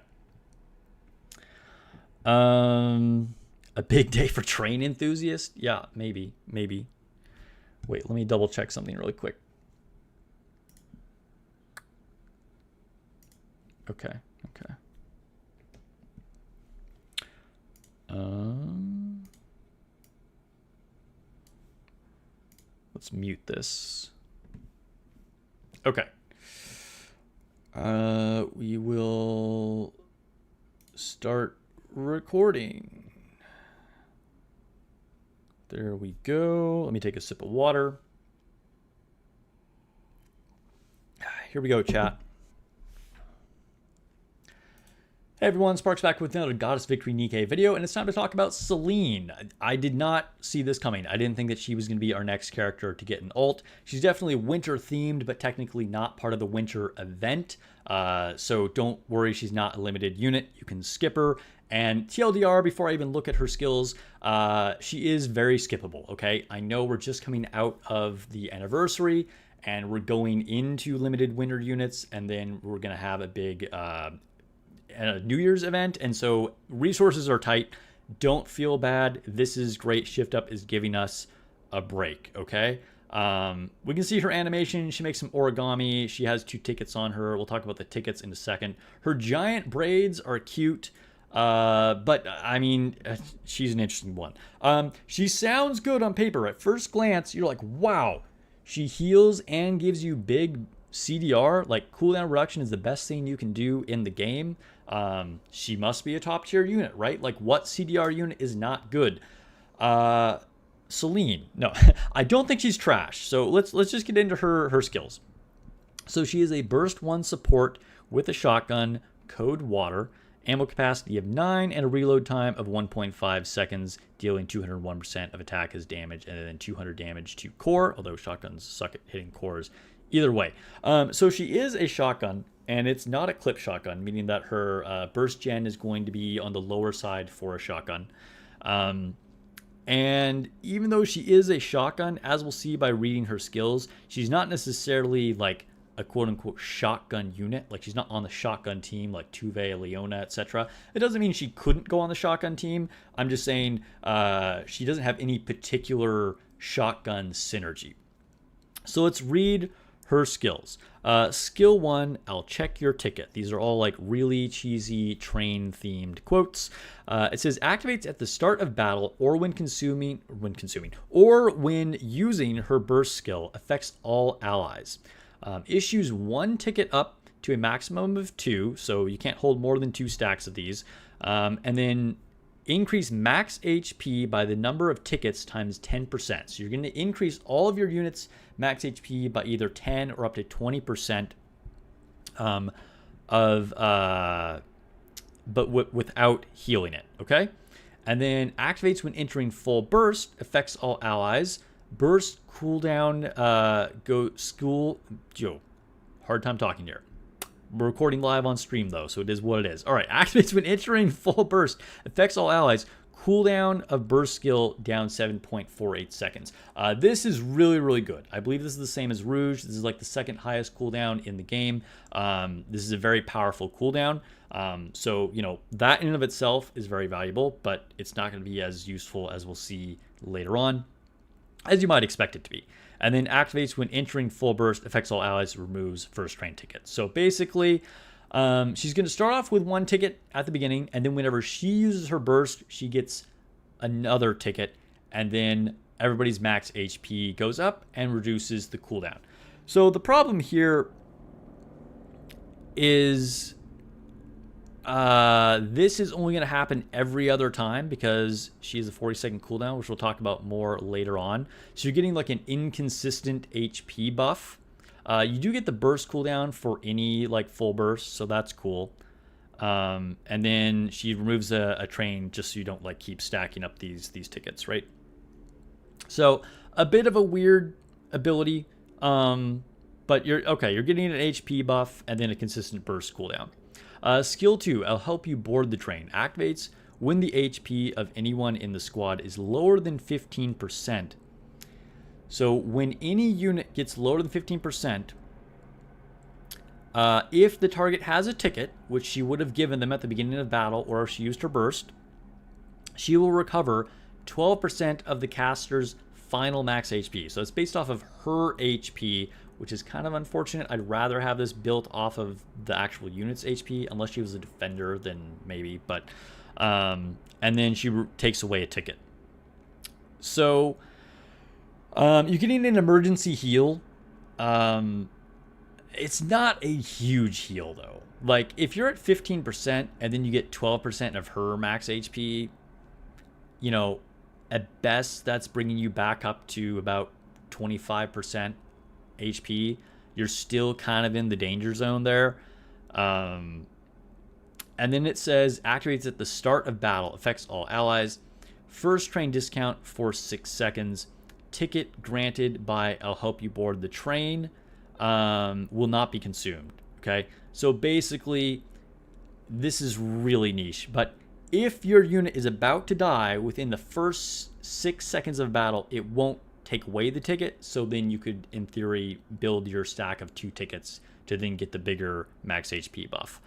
A big day for train enthusiasts? Yeah, maybe. Wait, let me double check something really quick. Okay. Let's mute this. Okay. We will start recording. There we go. Let me take a sip of water. Here we go, chat. Hey everyone, Sparks back with another Goddess Victory Nikke video, and it's time to talk about Soline. I did not see this coming. I didn't think that she was going to be our next character to get an ult. She's definitely winter themed, but technically not part of the winter event. So don't worry, she's not a limited unit. You can skip her. And TLDR, before I even look at her skills, she is very skippable, okay? I know we're just coming out of the anniversary, and we're going into limited winter units, and then we're going to have a big New Year's event, and so resources are tight. Don't feel bad. This is great. Shift Up is giving us a break, okay? We can see her animation. She makes some origami. She has 2 tickets on her. We'll talk about the tickets in a second. Her giant braids are cute, but I mean, she's an interesting one. She sounds good on paper. At first glance, you're like, wow. She heals and gives you big CDR. Like, cooldown reduction is the best thing you can do in the game. She must be a top tier unit, right? Like, what CDR unit is not good? Soline. No, I don't think she's trash. So let's just get into her skills. So she is a burst 1 support with a shotgun, code water, ammo capacity of 9, and a reload time of 1.5 seconds, dealing 201% of attack as damage, and then 200 damage to core, although shotguns suck at hitting cores. Either way. So she is a shotgun, and it's not a clip shotgun, meaning that her burst gen is going to be on the lower side for a shotgun. And even though she is a shotgun, as we'll see by reading her skills, she's not necessarily like a quote-unquote shotgun unit. Like, she's not on the shotgun team like Tuve, Leona, etc. It doesn't mean she couldn't go on the shotgun team. I'm just saying she doesn't have any particular shotgun synergy. So let's read her skills. Skill 1, I'll check your ticket. These are all like really cheesy train themed quotes. It says activates at the start of battle or when using her burst skill, affects all allies. Issues 1 ticket up to a maximum of 2, so you can't hold more than 2 stacks of these. And then increase max HP by the number of tickets times 10%. So you're going to increase all of your units' max HP by either 10 or up to 20%, without healing it, okay? And then activates when entering full burst, affects all allies. Burst cooldown, hard time talking here. We're recording live on stream though, so it is what it is. All right, activates when entering full burst, affects all allies. Cooldown of burst skill down 7.48 seconds. This is really, really good. I believe this is the same as Rouge. This is like the 2nd highest cooldown in the game. This is a very powerful cooldown. So, you know, that in and of itself is very valuable, but it's not going to be as useful as we'll see later on, as you might expect it to be. And then activates when entering full burst, affects all allies, removes first train tickets. So basically, she's going to start off with 1 ticket at the beginning, and then whenever she uses her burst, she gets another ticket, and then everybody's max HP goes up and reduces the cooldown. So the problem here is this is only going to happen every other time because she has a 40-second cooldown, which we'll talk about more later on. So you're getting like an inconsistent HP buff. You do get the burst cooldown for any like full burst, so that's cool. And then she removes a train just so you don't like keep stacking up these tickets, right? So a bit of a weird ability, but you're getting an HP buff and then a consistent burst cooldown. Skill 2, I'll help you board the train. Activates when the HP of anyone in the squad is lower than 15%. So when any unit gets lower than 15%, if the target has a ticket, which she would have given them at the beginning of battle, or if she used her burst, she will recover 12% of the caster's final max HP. So it's based off of her HP, which is kind of unfortunate. I'd rather have this built off of the actual unit's HP, unless she was a defender, then maybe. But and then she takes away a ticket. So you're getting an emergency heal. It's not a huge heal though. Like if you're at 15% and then you get 12% of her max HP, you know, at best that's bringing you back up to about 25% HP. You're still kind of in the danger zone there. And then it says activates at the start of battle, affects all allies. First train discount for 6 seconds. Ticket granted by I'll help you board the train will not be consumed. Okay, so basically this is really niche, but if your unit is about to die within the first 6 seconds of battle, it won't take away the ticket, so then you could in theory build your stack of 2 tickets to then get the bigger max HP buff.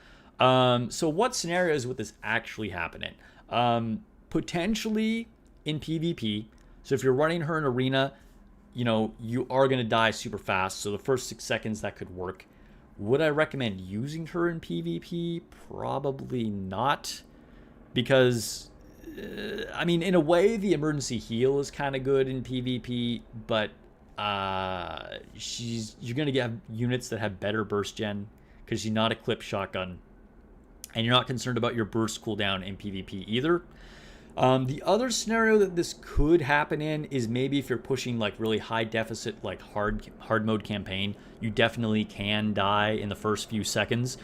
So what scenarios would this actually happen in? Potentially in PvP. So if you're running her in arena, you know, you are going to die super fast. So the first 6 seconds that could work. Would I recommend using her in PvP? Probably not. Because, I mean, in a way, the emergency heal is kind of good in PvP. But you're going to get units that have better burst gen. Because she's not a clip shotgun. And you're not concerned about your burst cooldown in PvP either. The other scenario that this could happen in is maybe if you're pushing like really high deficit, like hard mode campaign, you definitely can die in the first few seconds.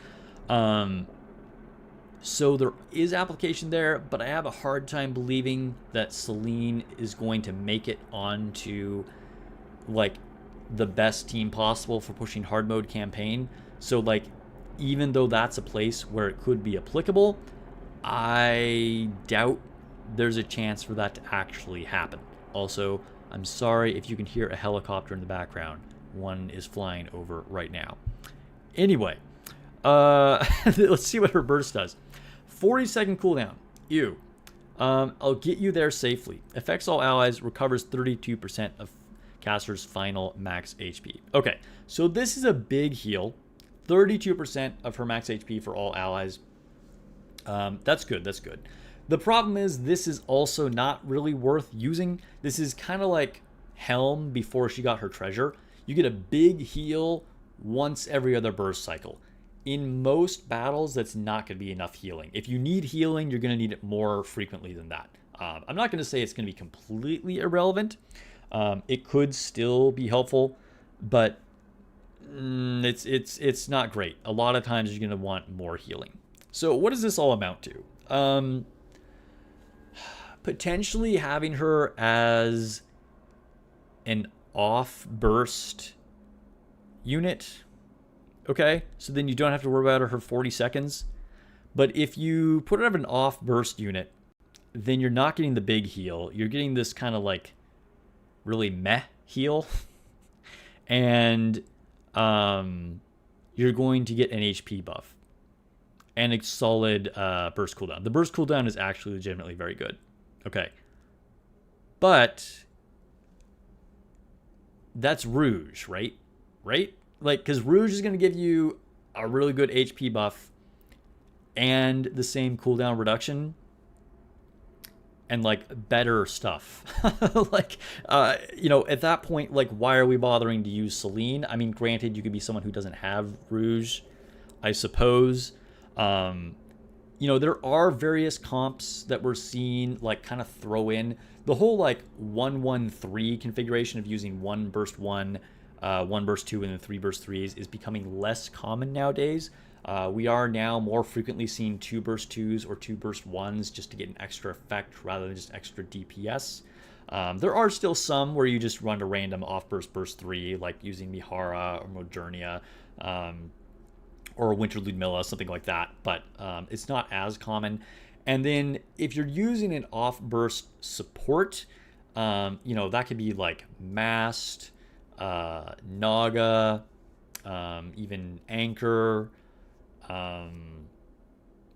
So there is application there, but I have a hard time believing that Soline is going to make it onto like the best team possible for pushing hard mode campaign. So like, even though that's a place where it could be applicable, I doubt there's a chance for that to actually happen. Also, I'm sorry if you can hear a helicopter in the background. One is flying over right now. Anyway, let's see what her burst does. 40-second cooldown. Ew. I'll get you there safely. Affects all allies. Recovers 32% of caster's final max HP. Okay, so this is a big heal. 32% of her max HP for all allies. That's good. That's good. The problem is this is also not really worth using. This is kind of like Helm before she got her treasure. You get a big heal once every other burst cycle. In most battles, that's not going to be enough healing. If you need healing, you're going to need it more frequently than that. I'm not going to say it's going to be completely irrelevant. It could still be helpful, but it's not great. A lot of times you're going to want more healing. So what does this all amount to? Potentially having her as an off burst unit. Okay, so then you don't have to worry about her 40 seconds. But if you put her as an off burst unit, then you're not getting the big heal. You're getting this kind of like really meh heal. And you're going to get an HP buff and a solid burst cooldown. The burst cooldown is actually legitimately very good. Okay. But that's Rouge, right? Right? Like, because Rouge is going to give you a really good HP buff and the same cooldown reduction and like better stuff. Like, you know, at that point, like, why are we bothering to use Soline? I mean, granted, you could be someone who doesn't have Rouge, I suppose. You know, there are various comps that we're seeing, like, kind of throw in the whole, like, 1-1-3 configuration of using 1 burst 1, 1 burst 2, and then 3 burst 3s is becoming less common nowadays. We are now more frequently seeing 2 burst 2s or 2 burst 1s just to get an extra effect rather than just extra DPS. There are still some where you just run a random off burst 3, like using Mihara or Modernia, or Winter Ludmilla, something like that, but it's not as common. And then if you're using an off-burst support, you know, that could be like Mast, Naga, even Anchor.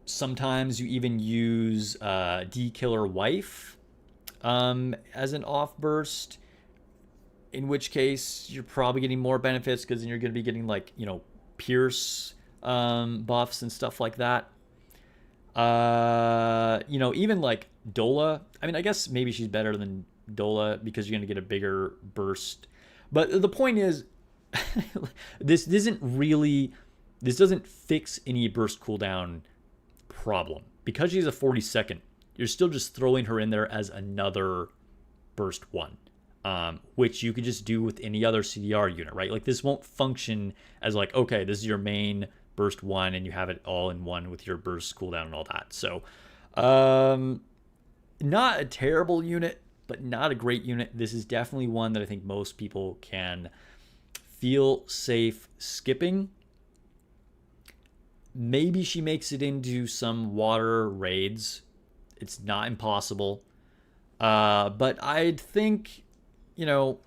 Sometimes you even use D-Killer Wife as an off-burst, in which case you're probably getting more benefits because then you're going to be getting, like, you know, Pierce buffs and stuff like that. You know, even like Dola. I mean, I guess maybe she's better than Dola because you're going to get a bigger burst. But the point is, this doesn't fix any burst cooldown problem. Because she's a 42nd, you're still just throwing her in there as another burst 1. Which you could just do with any other CDR unit, right? Like, this won't function as like, okay, this is your main burst 1 and you have it all in one with your burst cooldown and all that. So not a terrible unit, but not a great unit. This is definitely one that I think most people can feel safe skipping. Maybe she makes it into some water raids. It's not impossible. But I'd think, you know,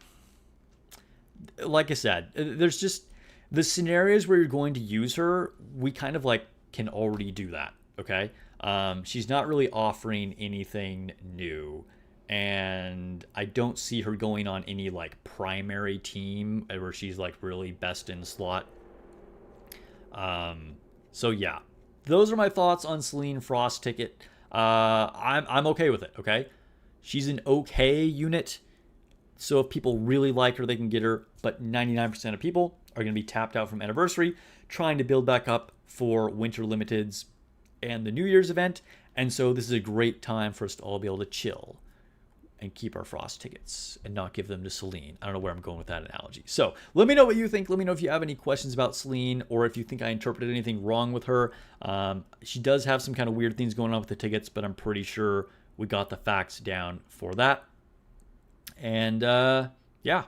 like I said, there's just the scenarios where you're going to use her, we kind of like can already do that, okay? She's not really offering anything new, and I don't see her going on any like primary team where she's like really best in slot. So yeah, those are my thoughts on Soline Frost Ticket. I'm okay with it, okay? She's an okay unit. So if people really like her, they can get her. But 99% of people are going to be tapped out from Anniversary, trying to build back up for Winter Limiteds and the New Year's event. And so this is a great time for us to all be able to chill and keep our Frost tickets and not give them to Soline. I don't know where I'm going with that analogy. So let me know what you think. Let me know if you have any questions about Soline, or if you think I interpreted anything wrong with her. She does have some kind of weird things going on with the tickets, but I'm pretty sure we got the facts down for that. And yeah,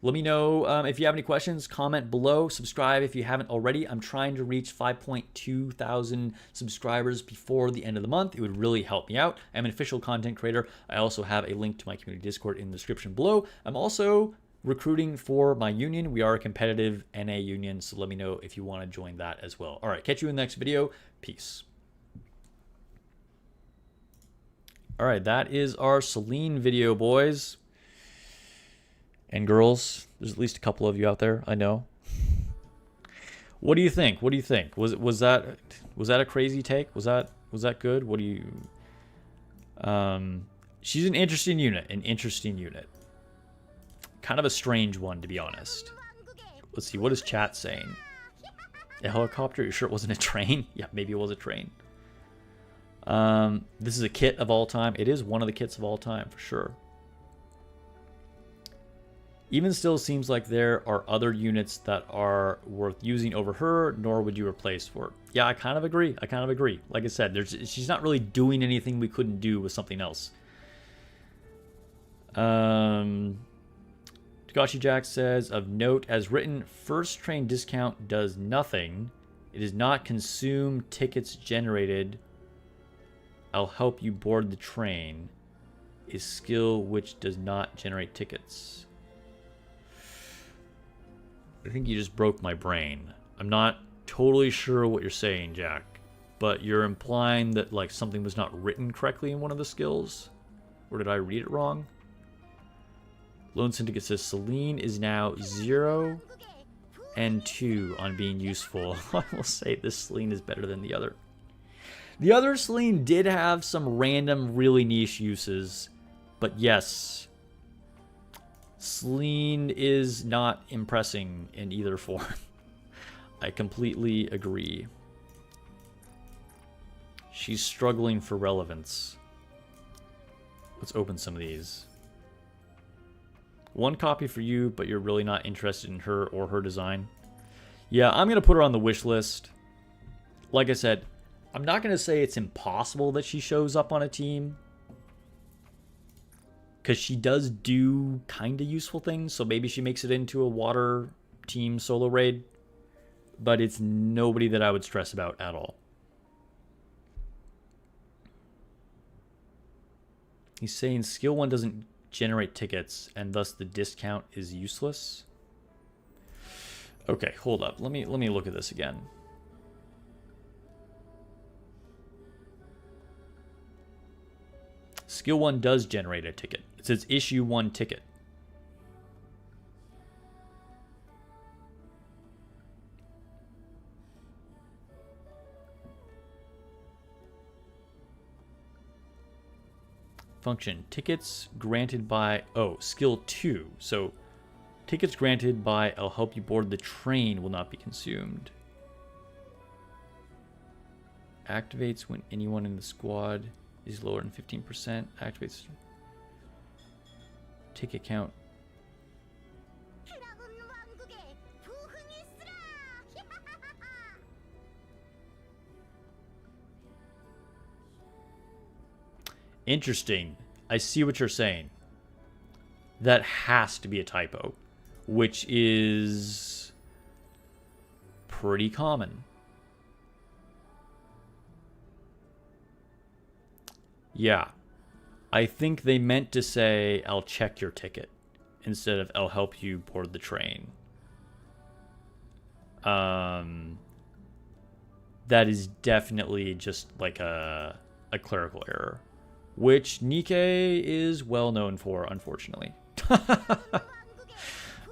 let me know if you have any questions. Comment below. Subscribe if you haven't already. I'm trying to reach 5.2 thousand subscribers before the end of the month. It would really help me out. I'm an official content creator. I also have a link to my community Discord in the description below. I'm also recruiting for my union. We are a competitive NA union, so let me know if you want to join that as well. All right, catch you in the next video. Peace. All right, that is our Soline video, boys and girls. There's at least a couple of you out there, I know. What do you think? What do you think? Was that a crazy take? Was that good? What do you she's an interesting unit, Kind of a strange one, to be honest. Let's see, what is chat saying? A helicopter? You sure it wasn't a train? Yeah, maybe it was a train. This is a kit of all time. It is one of the kits of all time for sure. Even still, seems like there are other units that are worth using over her, nor would you replace for her. Yeah, I kind of agree. Like I said, she's not really doing anything we couldn't do with something else. Tagashi Jack says, of note, as written, first train discount does nothing. It does not consume tickets generated. I'll help you board the train. Is skill which does not generate tickets. I think you just broke my brain. I'm not totally sure what you're saying, Jack, but you're implying that like something was not written correctly in one of the skills? Or did I read it wrong? Lone Syndicate says Soline is now 0 and 2 on being useful. I will say this Soline is better than the other. The other Soline did have some random, really niche uses, but yes, Soline is not impressing in either form. I completely agree. She's struggling for relevance. Let's open some of these. One copy for you, but you're really not interested in her or her design. Yeah, I'm going to put her on the wish list. Like I said, I'm not going to say it's impossible that she shows up on a team, because she does do kind of useful things, so maybe she makes it into a water team solo raid, but it's nobody that I would stress about at all. He's saying skill 1 doesn't generate tickets, and thus the discount is useless. Okay, hold up. Let me look at this again. Skill 1 does generate a ticket. It says issue 1 ticket. Function. Tickets granted by... Oh, skill 2. So Tickets granted by I'll help you board the train will not be consumed. Activates when anyone in the squad is lower than 15%. Activates ticket count. Interesting. I see what you're saying. That has to be a typo, which is pretty common. Yeah. I think they meant to say, I'll check your ticket, instead of I'll help you board the train. That is definitely just like a clerical error, which Nikke is well known for, unfortunately.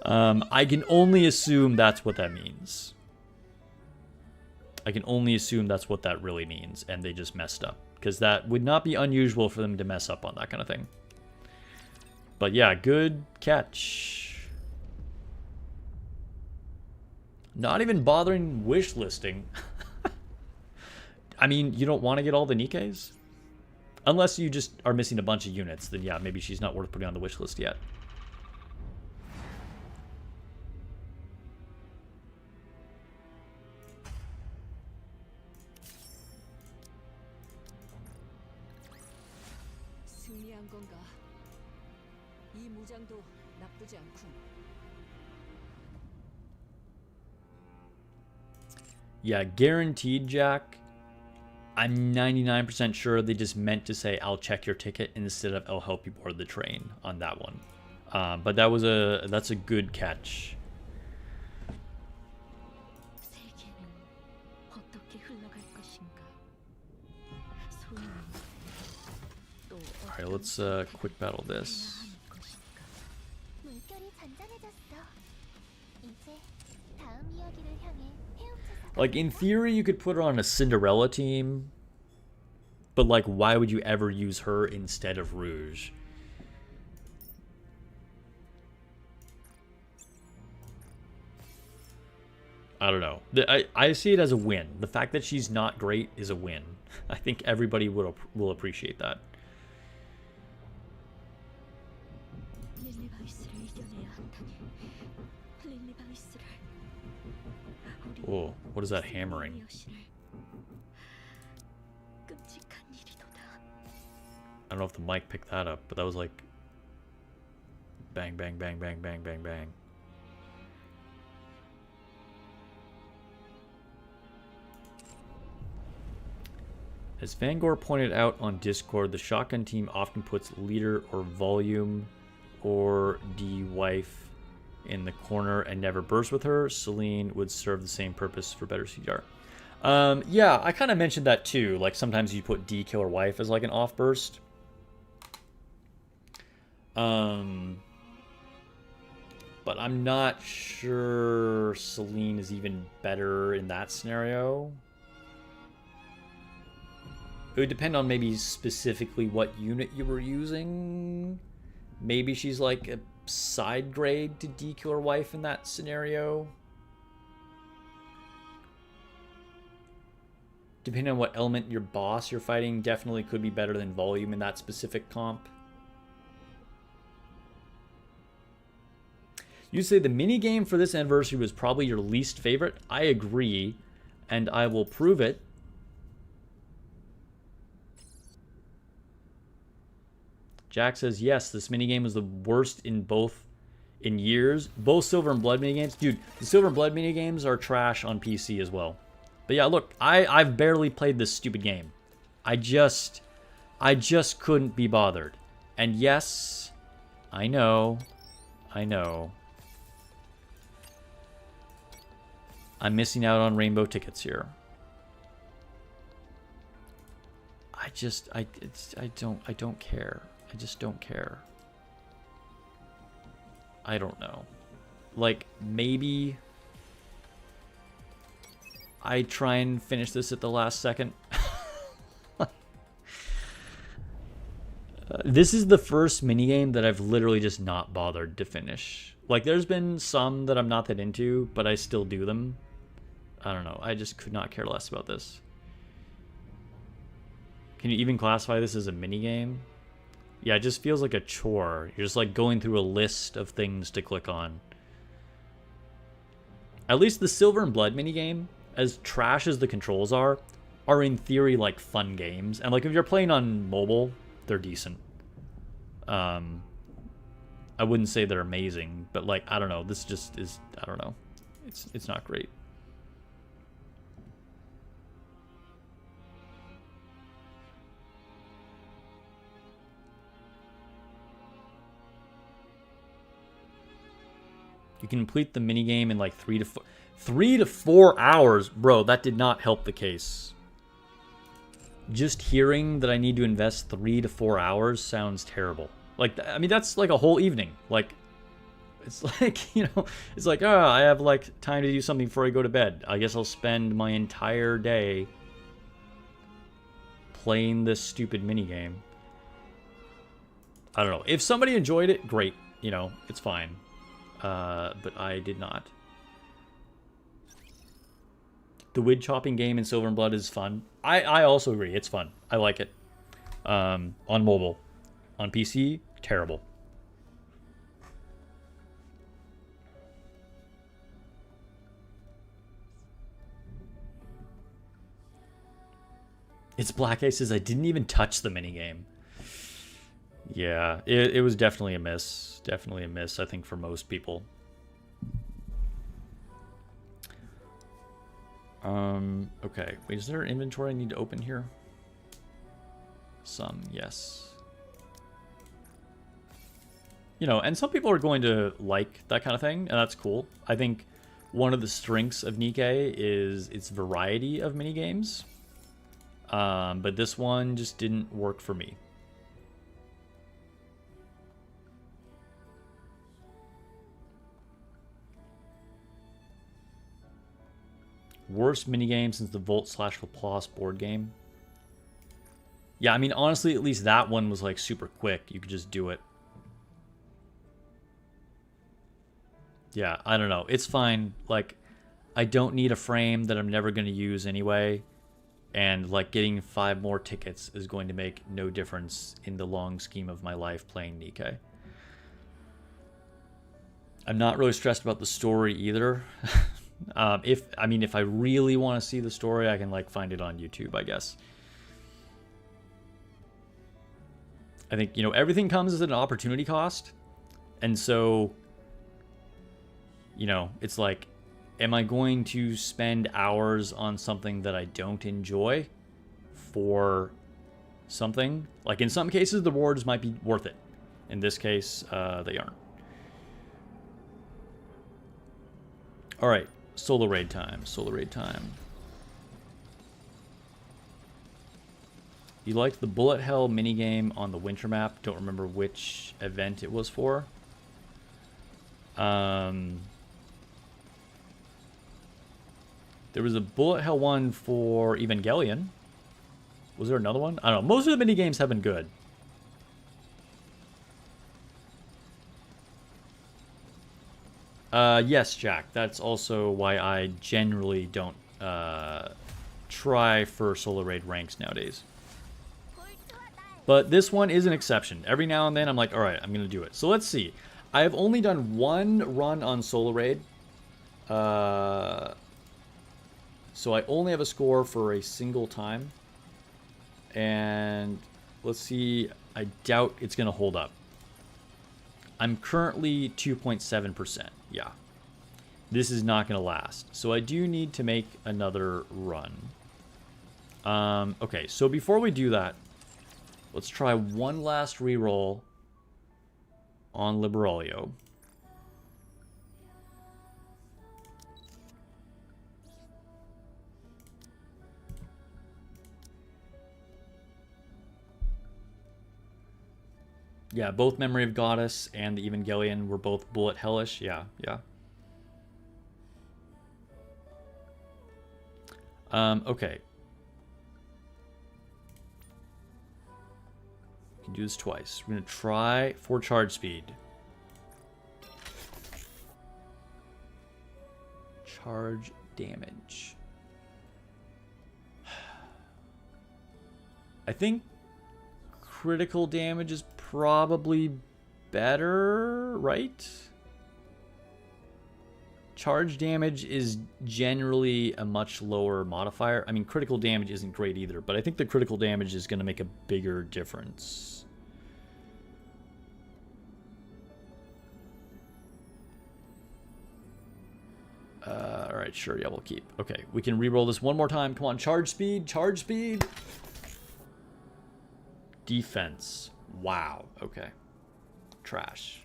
I can only assume that's what that means. I can only assume that's what that really means, and they just messed up. Because that would not be unusual for them to mess up on that kind of thing. But yeah, good catch. Not even bothering wish listing. I mean, you don't want to get all the Nikkes? Unless you just are missing a bunch of units, then yeah, maybe she's not worth putting on the wish list yet. Yeah, guaranteed, Jack. I'm 99% sure they just meant to say, I'll check your ticket instead of I'll help you board the train on that one. But that's a good catch. Alright, let's quick battle this. Like, in theory, you could put her on a Cinderella team. But, like, why would you ever use her instead of Rouge? I don't know. I see it as a win. The fact that she's not great is a win. I think everybody will appreciate that. Oh, what is that hammering? I don't know if the mic picked that up, but that was like bang, bang, bang, bang, bang, bang, bang. As Vangor pointed out on Discord, the shotgun team often puts leader or volume or D-wife in the corner and never bursts with her. Soline would serve the same purpose for better CDR. Yeah, I kind of mentioned that too. Like, sometimes you put D killer wife as like an off burst. But I'm not sure Soline is even better in that scenario. It would depend on maybe specifically what unit you were using. Maybe she's like a side grade to D killer wife in that scenario. Depending on what element your boss you're fighting, definitely could be better than volume in that specific comp. You say the minigame for this anniversary was probably your least favorite. I agree, and I will prove it. Jack says, yes, this minigame was the worst in years. Both Silver and Blood minigames. Dude, the Silver and Blood minigames are trash on PC as well. But yeah, look, I've barely played this stupid game. I just couldn't be bothered. And yes, I know. I'm missing out on rainbow tickets here. I don't care. I just don't care. I don't know. Like, maybe I try and finish this at the last second. This is the first minigame that I've literally just not bothered to finish. Like, there's been some that I'm not that into, but I still do them. I don't know. I just could not care less about this. Can you even classify this as a minigame? Yeah, it just feels like a chore. You're just like going through a list of things to click on. At least the Silver and Blood minigame, as trash as the controls are in theory like fun games. And like if you're playing on mobile, they're decent. I wouldn't say they're amazing, but like I don't know, this just is, I don't know. It's not great. You can complete the minigame in like 3 to 4 hours. Bro, that did not help the case. Just hearing that I need to invest 3 to 4 hours sounds terrible. Like, I mean, that's like a whole evening. Like, it's like, you know, it's like, oh, I have like time to do something before I go to bed. I guess I'll spend my entire day playing this stupid minigame. I don't know. If somebody enjoyed it, great. You know, it's fine. But I did not. The wood chopping game in Silver and Blood is fun. I also agree. It's fun. I like it. On mobile. On PC, terrible. It's Black Aces. I didn't even touch the minigame. Yeah, it was definitely a miss. Definitely a miss, I think, for most people. Okay. Wait, is there an inventory I need to open here? Some, yes. You know, and some people are going to like that kind of thing, and that's cool. I think one of the strengths of Nikke is its variety of minigames. But this one just didn't work for me. Worst minigame since the Volt/Laplace board game. Yeah, I mean, honestly, at least that one was like super quick. You could just do it. Yeah, I don't know. It's fine. Like, I don't need a frame that I'm never going to use anyway. And like getting 5 more tickets is going to make no difference in the long scheme of my life playing Nikke. I'm not really stressed about the story either. If I really want to see the story, I can like find it on YouTube, I guess. I think, you know, everything comes at an opportunity cost. And so, you know, it's like, am I going to spend hours on something that I don't enjoy for something? Like in some cases, the rewards might be worth it. In this case, they aren't. All right. Solo raid time. Solo raid time. You liked the Bullet Hell minigame on the winter map. Don't remember which event it was for. There was a Bullet Hell one for Evangelion. Was there another one? I don't know. Most of the minigames have been good. Yes, Jack. That's also why I generally don't try for solo raid ranks nowadays. But this one is an exception. Every now and then I'm like, all right, I'm going to do it. So let's see. I have only done one run on solo raid. So I only have a score for a single time. And let's see. I doubt it's going to hold up. I'm currently 2.7%. Yeah. This is not going to last. So I do need to make another run. Okay, so before we do that, let's try one last reroll on Liberalio. Yeah, both Memory of Goddess and the Evangelion were both bullet hellish. Yeah, yeah. Okay. can do this twice. We're going to try for charge speed. Charge damage. I think critical damage is probably better, right? Charge damage is generally a much lower modifier. I mean, critical damage isn't great either, but I think the critical damage is going to make a bigger difference. Alright, sure, yeah, we'll keep. Okay, we can re-roll this one more time. Come on, charge speed, charge speed. Defense. Wow, okay. Trash.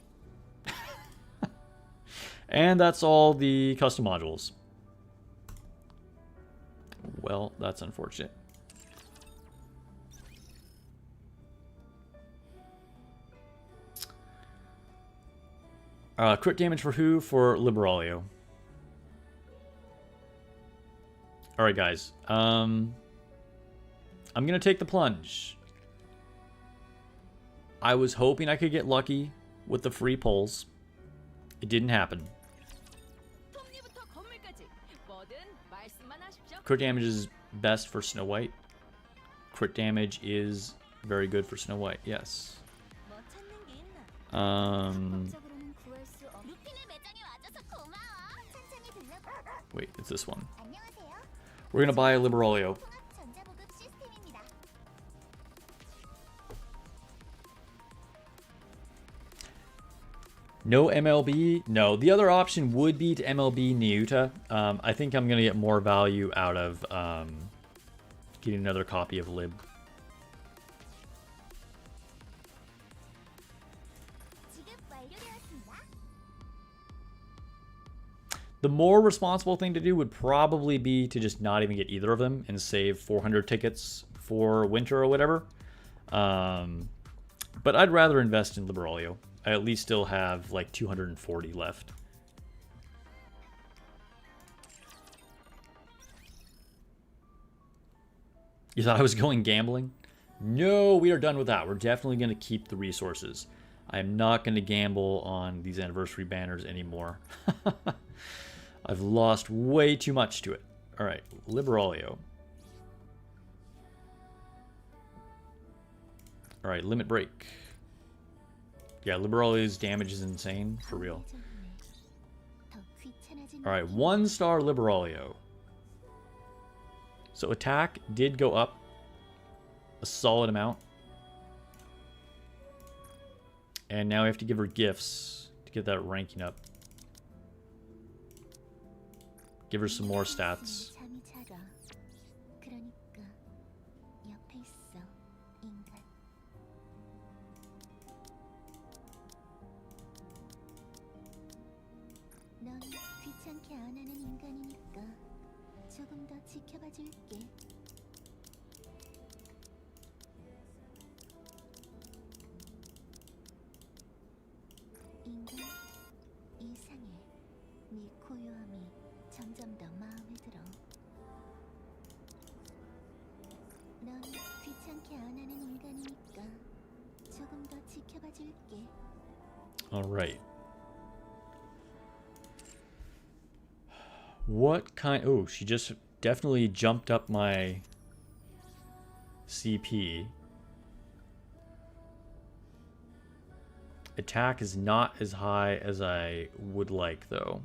And that's all the custom modules. Well, that's unfortunate. Crit damage for who? For Liberaglio. Alright, guys. I'm going to take the plunge. I was hoping I could get lucky with the free pulls. It didn't happen. Crit damage is best for Snow White. Crit damage is very good for Snow White, yes. Wait, it's this one. We're gonna buy a Liberaglio. No MLB? No. The other option would be to MLB Niuta. I think I'm going to get more value out of getting another copy of Lib. The more responsible thing to do would probably be to just not even get either of them and save 400 tickets for winter or whatever. But I'd rather invest in Liberaglio. I at least still have like 240 left. You thought I was going gambling? No, we are done with that. We're definitely going to keep the resources. I am not going to gamble on these anniversary banners anymore. I've lost way too much to it. All right, Liberaglio. All right, limit break. Yeah, Liberaglio's damage is insane, for real. Alright, 1-star Liberaglio. So attack did go up a solid amount. And now we have to give her gifts to get that ranking up. Give her some more stats. All right. What kind? Oh, she just definitely jumped up my CP. Attack is not as high as I would like, though.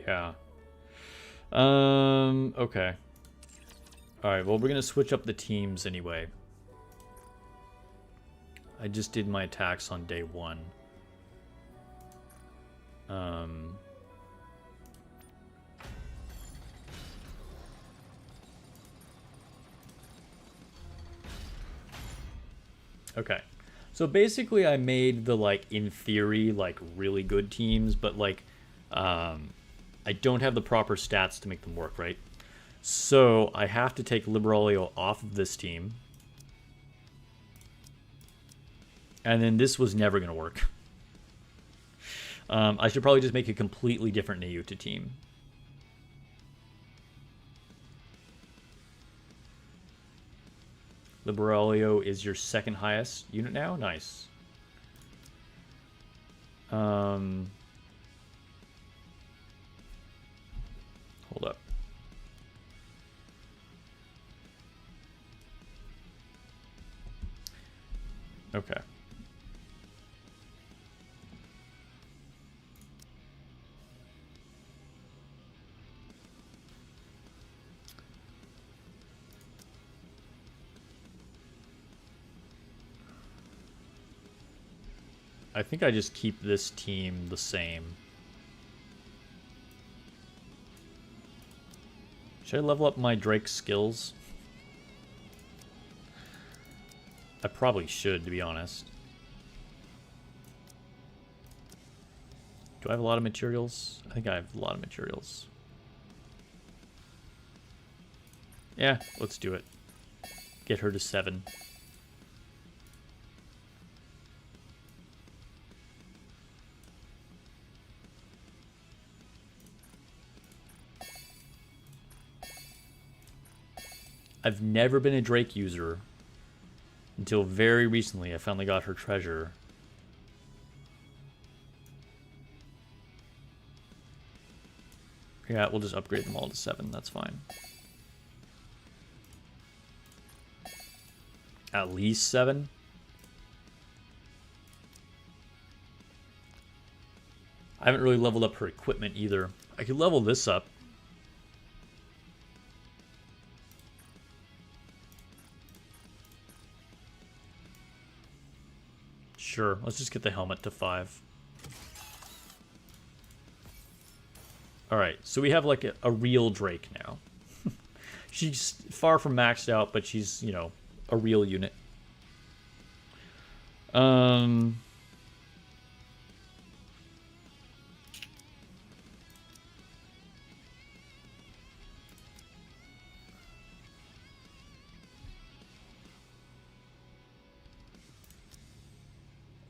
Yeah. Okay. Alright, well, we're going to switch up the teams anyway. I just did my attacks on day 1. Okay. So basically I made the, like, in theory, like, really good teams, but, like, I don't have the proper stats to make them work, right? So I have to take Liberaglio off of this team. And then this was never going to work. I should probably just make a completely different Niuta team. Liberaglio is your second highest unit now. Nice. Hold up. Okay. I think I just keep this team the same. Should I level up my Drake skills? I probably should, to be honest. Do I have a lot of materials? I think I have a lot of materials. Yeah, let's do it. Get her to 7. I've never been a Drake user until very recently. I finally got her treasure. Yeah, we'll just upgrade them all to 7. That's fine. At least 7. I haven't really leveled up her equipment either. I could level this up. Sure, let's just get the helmet to 5. Alright, so we have like a real Drake now. She's far from maxed out, but she's, you know, a real unit.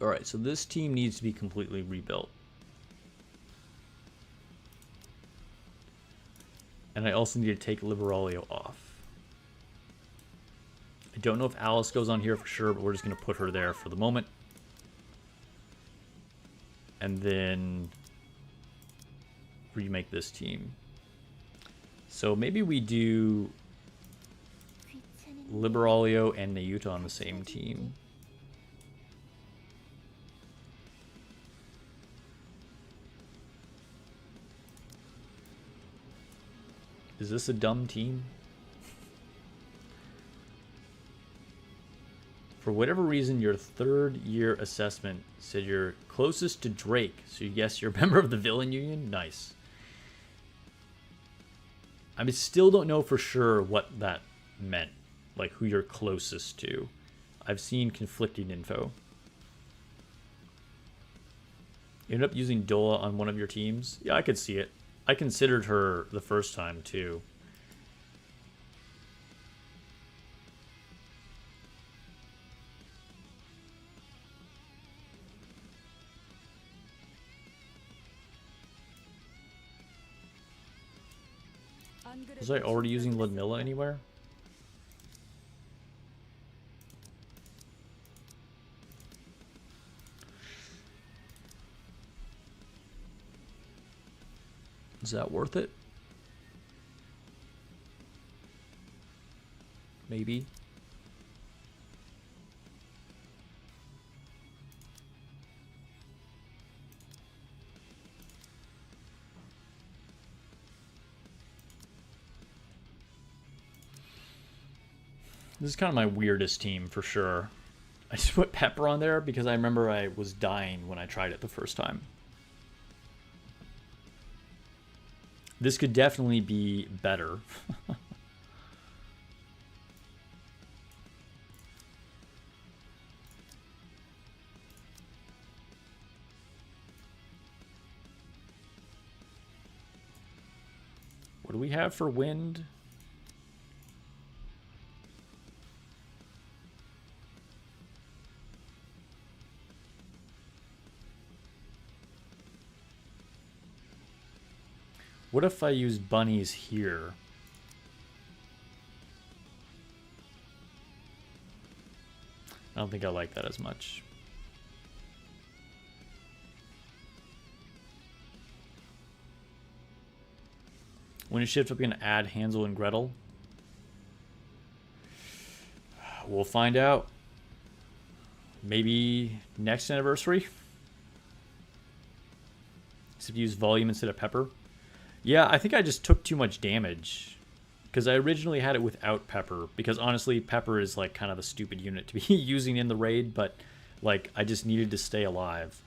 Alright, so this team needs to be completely rebuilt. And I also need to take Liberaglio off. I don't know if Alice goes on here for sure, but we're just going to put her there for the moment. And then remake this team. So maybe we do Liberaglio and Nayuta on the same team. Is this a dumb team? For whatever reason, your 3rd year assessment said you're closest to Drake, so you guess you're a member of the Villain Union? Nice. I still don't know for sure what that meant, like who you're closest to. I've seen conflicting info. You ended up using Dola on one of your teams? Yeah, I could see it. I considered her the first time, too. Was I already using Ludmilla anywhere? Is that worth it? Maybe. This is kind of my weirdest team for sure. I just put Pepper on there because I remember I was dying when I tried it the first time. This could definitely be better. What do we have for wind? What if I use bunnies here? I don't think I like that as much. When it shifts up, going to add Hansel and Gretel. We'll find out. Maybe next anniversary. Except use volume instead of pepper. Yeah, I think I just took too much damage. Because I originally had it without pepper. Because honestly, pepper is like kind of a stupid unit to be using in the raid. But like, I just needed to stay alive.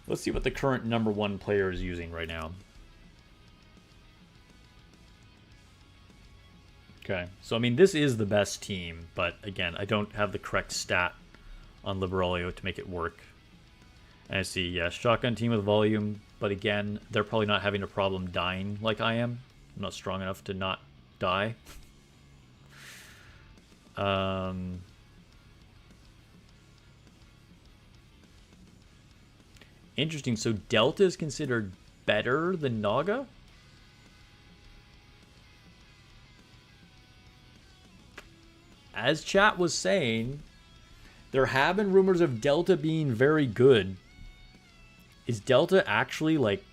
Let's see what the current #1 player is using right now. Okay, so I mean, this is the best team, but again, I don't have the correct stat on Liberalio to make it work. And I see, yeah, shotgun team with volume, but again, they're probably not having a problem dying like I am. I'm not strong enough to not die. Interesting, so Delta is considered better than Naga? As chat was saying, there have been rumors of Delta being very good. Is Delta actually like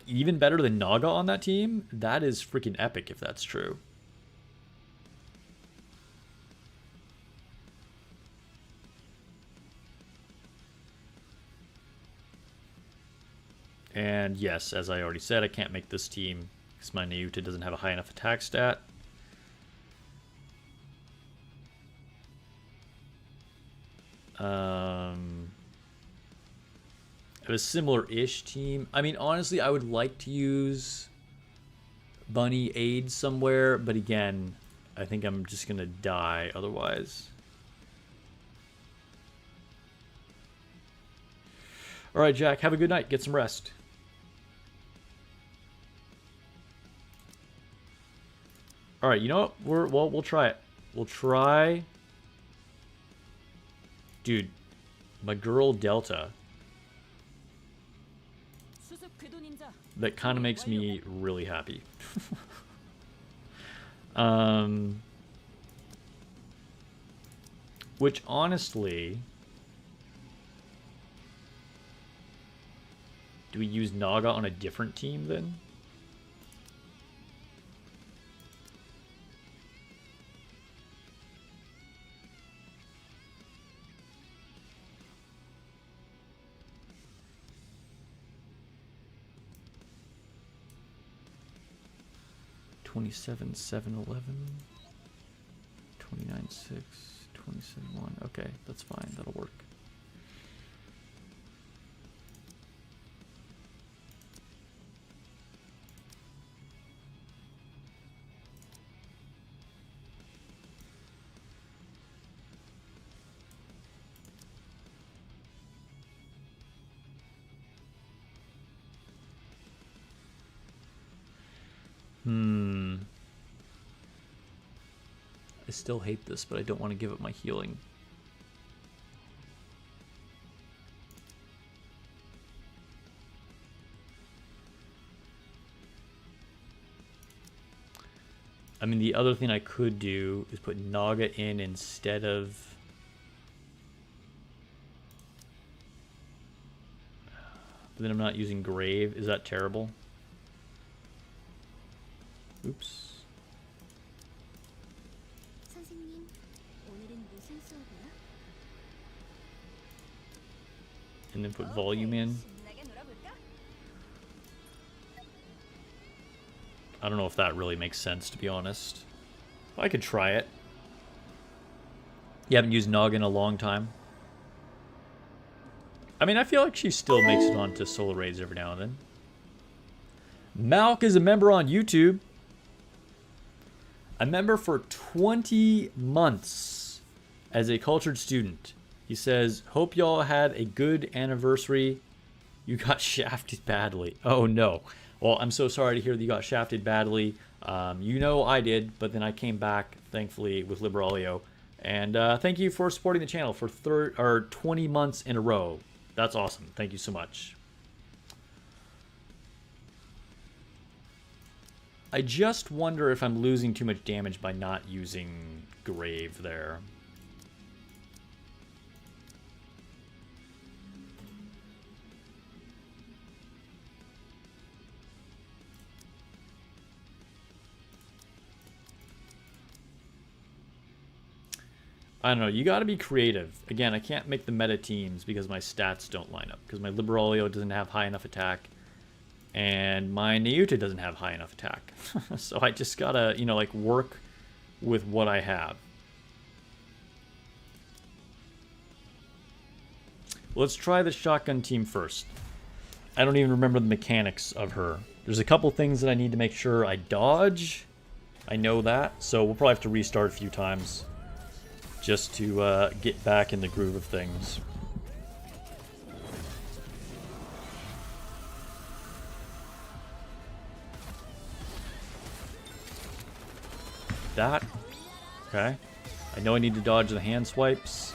even better than Naga on that team? That is freaking epic if that's true. And yes, as I already said, I can't make this team because my Nayuta doesn't have a high enough attack stat. I have a similar-ish team. I mean, honestly, I would like to use Bunny Aid somewhere, but again, I think I'm just going to die otherwise. All right, Jack, have a good night. Get some rest. All right, you know what? We'll try it. We'll try. Dude, my girl Delta. That kind of makes me really happy. Which honestly, do we use Naga on a different team then? $27,711, $29,600, $27,100. Okay, that's fine. That'll work. I still hate this, but I don't want to give up my healing. I mean, the other thing I could do is put Naga in instead of... But then I'm not using Grave. Is that terrible? Oops. And then put volume in. I don't know if that really makes sense, to be honest. I could try it. You haven't used Naga in a long time. I mean, I feel like she still makes it onto solo raids every now and then. Malk is a member on YouTube. A member for 20 months as a cultured student. He says, hope y'all had a good anniversary. You got shafted badly. Oh no. Well, I'm so sorry to hear that you got shafted badly. You know I did, but then I came back, thankfully, with Liberalio. And thank you for supporting the channel for 20 months in a row. That's awesome. Thank you so much. I just wonder if I'm losing too much damage by not using Grave there. I don't know, you gotta be creative. Again, I can't make the meta teams because my stats don't line up. Because my Liberolio doesn't have high enough attack. And my Niuta doesn't have high enough attack. So I just gotta, you know, like, work with what I have. Let's try the shotgun team first. I don't even remember the mechanics of her. There's a couple things that I need to make sure I dodge. I know that, so we'll probably have to restart a few times just to get back in the groove of things. That. Okay. I know I need to dodge the hand swipes.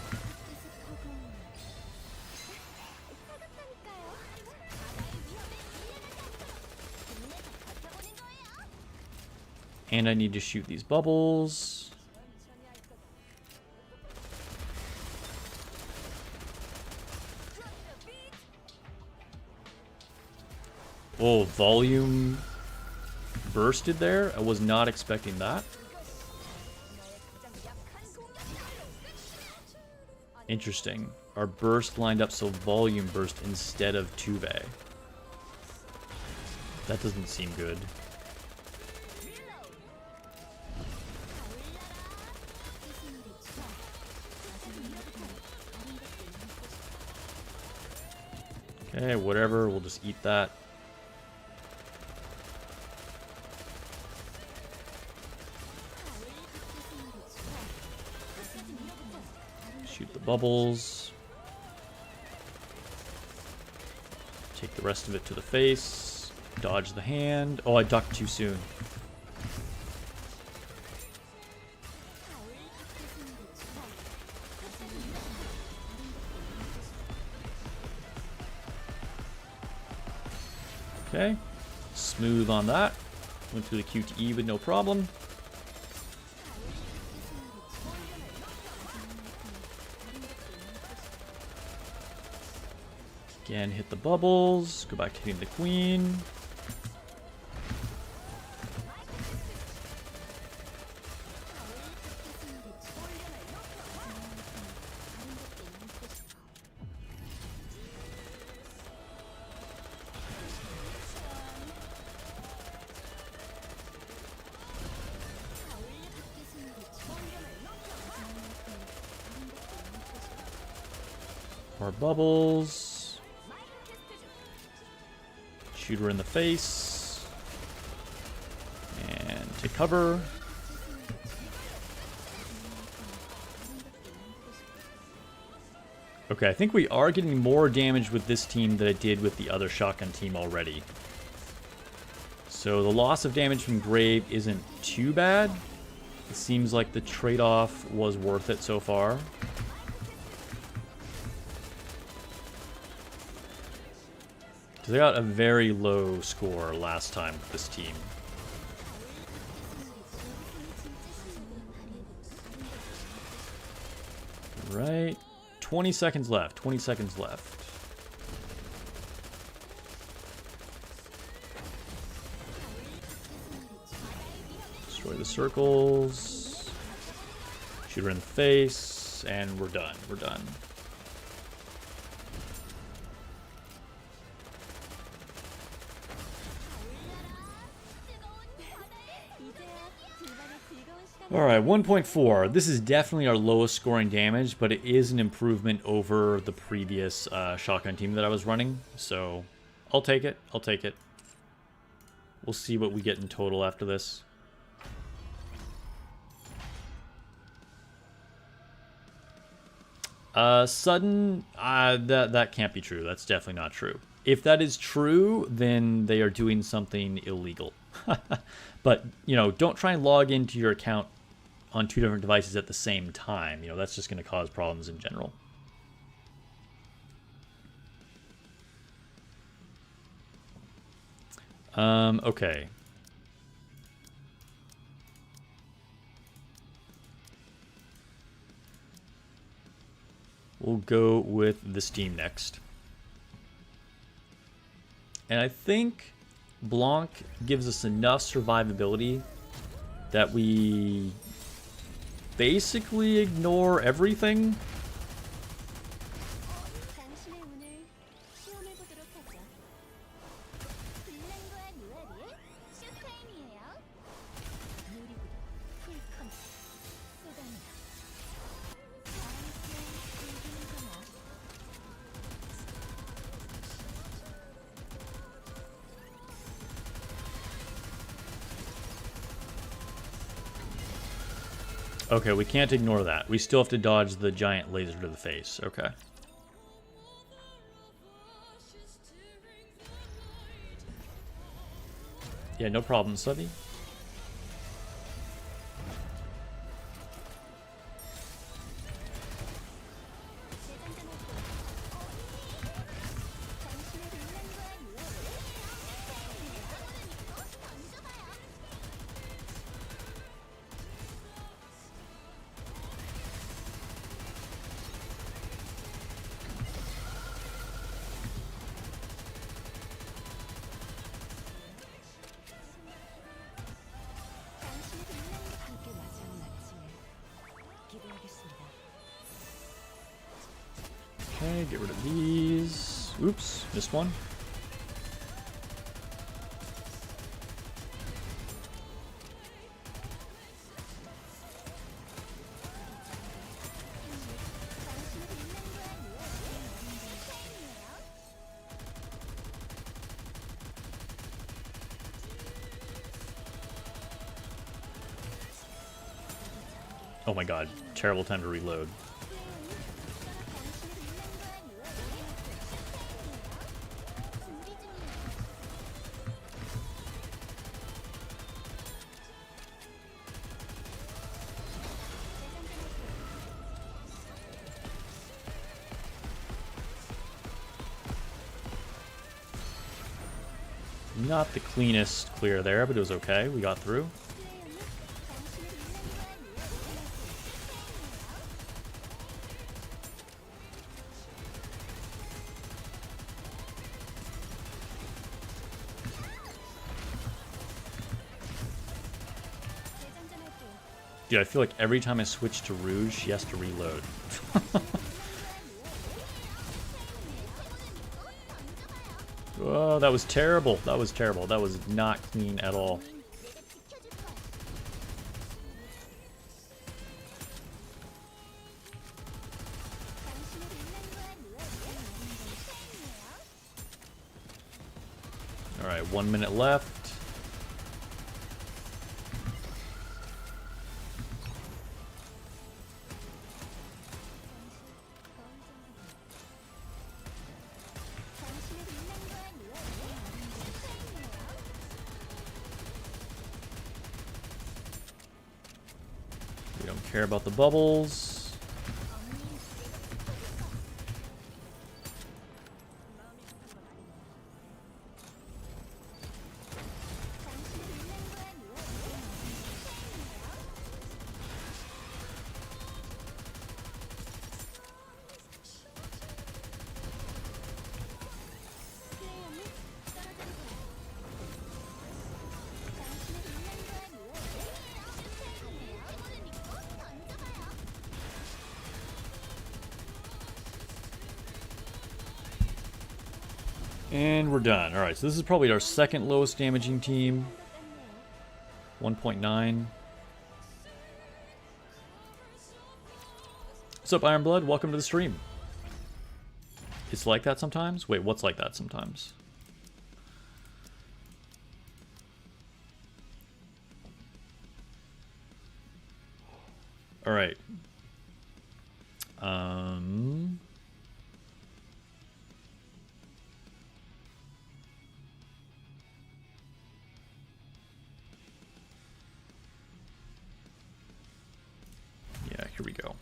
And I need to shoot these bubbles. Oh, volume bursted there. I was not expecting that. Interesting. Our burst lined up so volume burst instead of Tuve. That doesn't seem good. Okay, whatever. We'll just eat that. Shoot the bubbles. Take the rest of it to the face. Dodge the hand. Oh, I ducked too soon. Okay. Smooth on that. Went through the QTE with no problem. Again, hit the bubbles. Go back to hitting the queen. More bubbles. Shoot her in the face. And take cover. Okay, I think we are getting more damage with this team than I did with the other shotgun team already. So the loss of damage from Grave isn't too bad. It seems like the trade-off was worth it so far. Because I got a very low score last time with this team. Right. 20 seconds left. 20 seconds left. Destroy the circles. Shoot her in the face. And we're done. We're done. Alright, 1.4. This is definitely our lowest scoring damage, but it is an improvement over the previous shotgun team that I was running. So, I'll take it. I'll take it. We'll see what we get in total after this. Sudden, that can't be true. That's definitely not true. If that is true, then they are doing something illegal. But, you know, don't try and log into your account on two different devices at the same time. You know, that's just going to cause problems in general. Okay. We'll go with this team next. And I think Blanc gives us enough survivability that we basically ignore everything.
당신의 운을 시험해 보도록 하죠. 불난과 누아리의 쇼타임이에요. 놀이구름 풀컨 쏟아내라. 아이스의 즐기는 거나.
Okay, we can't ignore that. We still have to dodge the giant laser to the face. Okay. Yeah, no problem, Subby.
당신의 불난과 누아리의 쇼타임이에요. 던져봐요. 당신의 불난과 함께 맞이하는 아침을 기대하겠습니다.
Okay, get rid of these. Oops, missed one.
당신의 불난과 누아리의 쇼타임이에요.
Oh my god, terrible time to reload. Not the cleanest clear there, but it was okay. We got through. Dude, I feel like every time I switch to Rouge, she has to reload. Oh, that was terrible. That was terrible. That was not clean at all. All right, 1 minute left. We don't care about the bubbles. And we're done. Alright, so this is probably our second lowest damaging team. 1.9. What's up, Ironblood? Welcome to the stream. It's like that sometimes? Wait, what's like that sometimes? Alright. Yeah, here we go.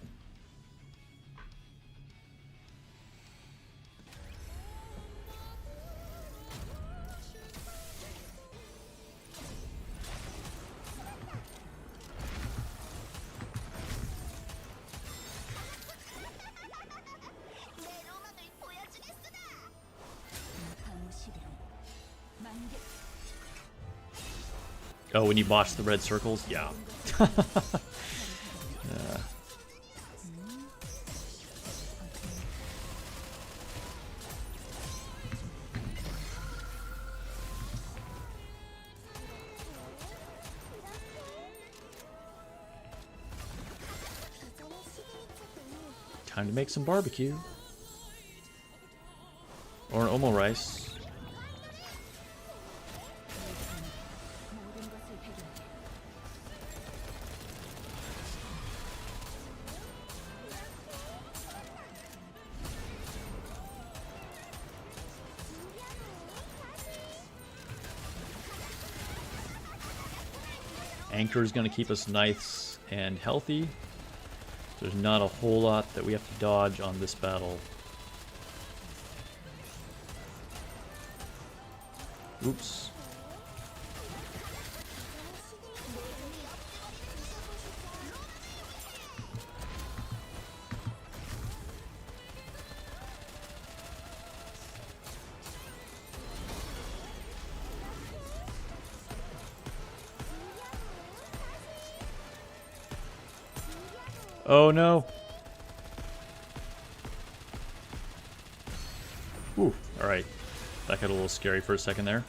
Oh, when you botch the red circles? Yeah. Yeah. Time to make some barbecue. Or an omo rice.
모든 것을 배경해.
Anchor is going to keep us nice and healthy. There's not a whole lot that we have to dodge on this battle. Oops. Oh no. Ooh, alright. That got a little scary for a second there.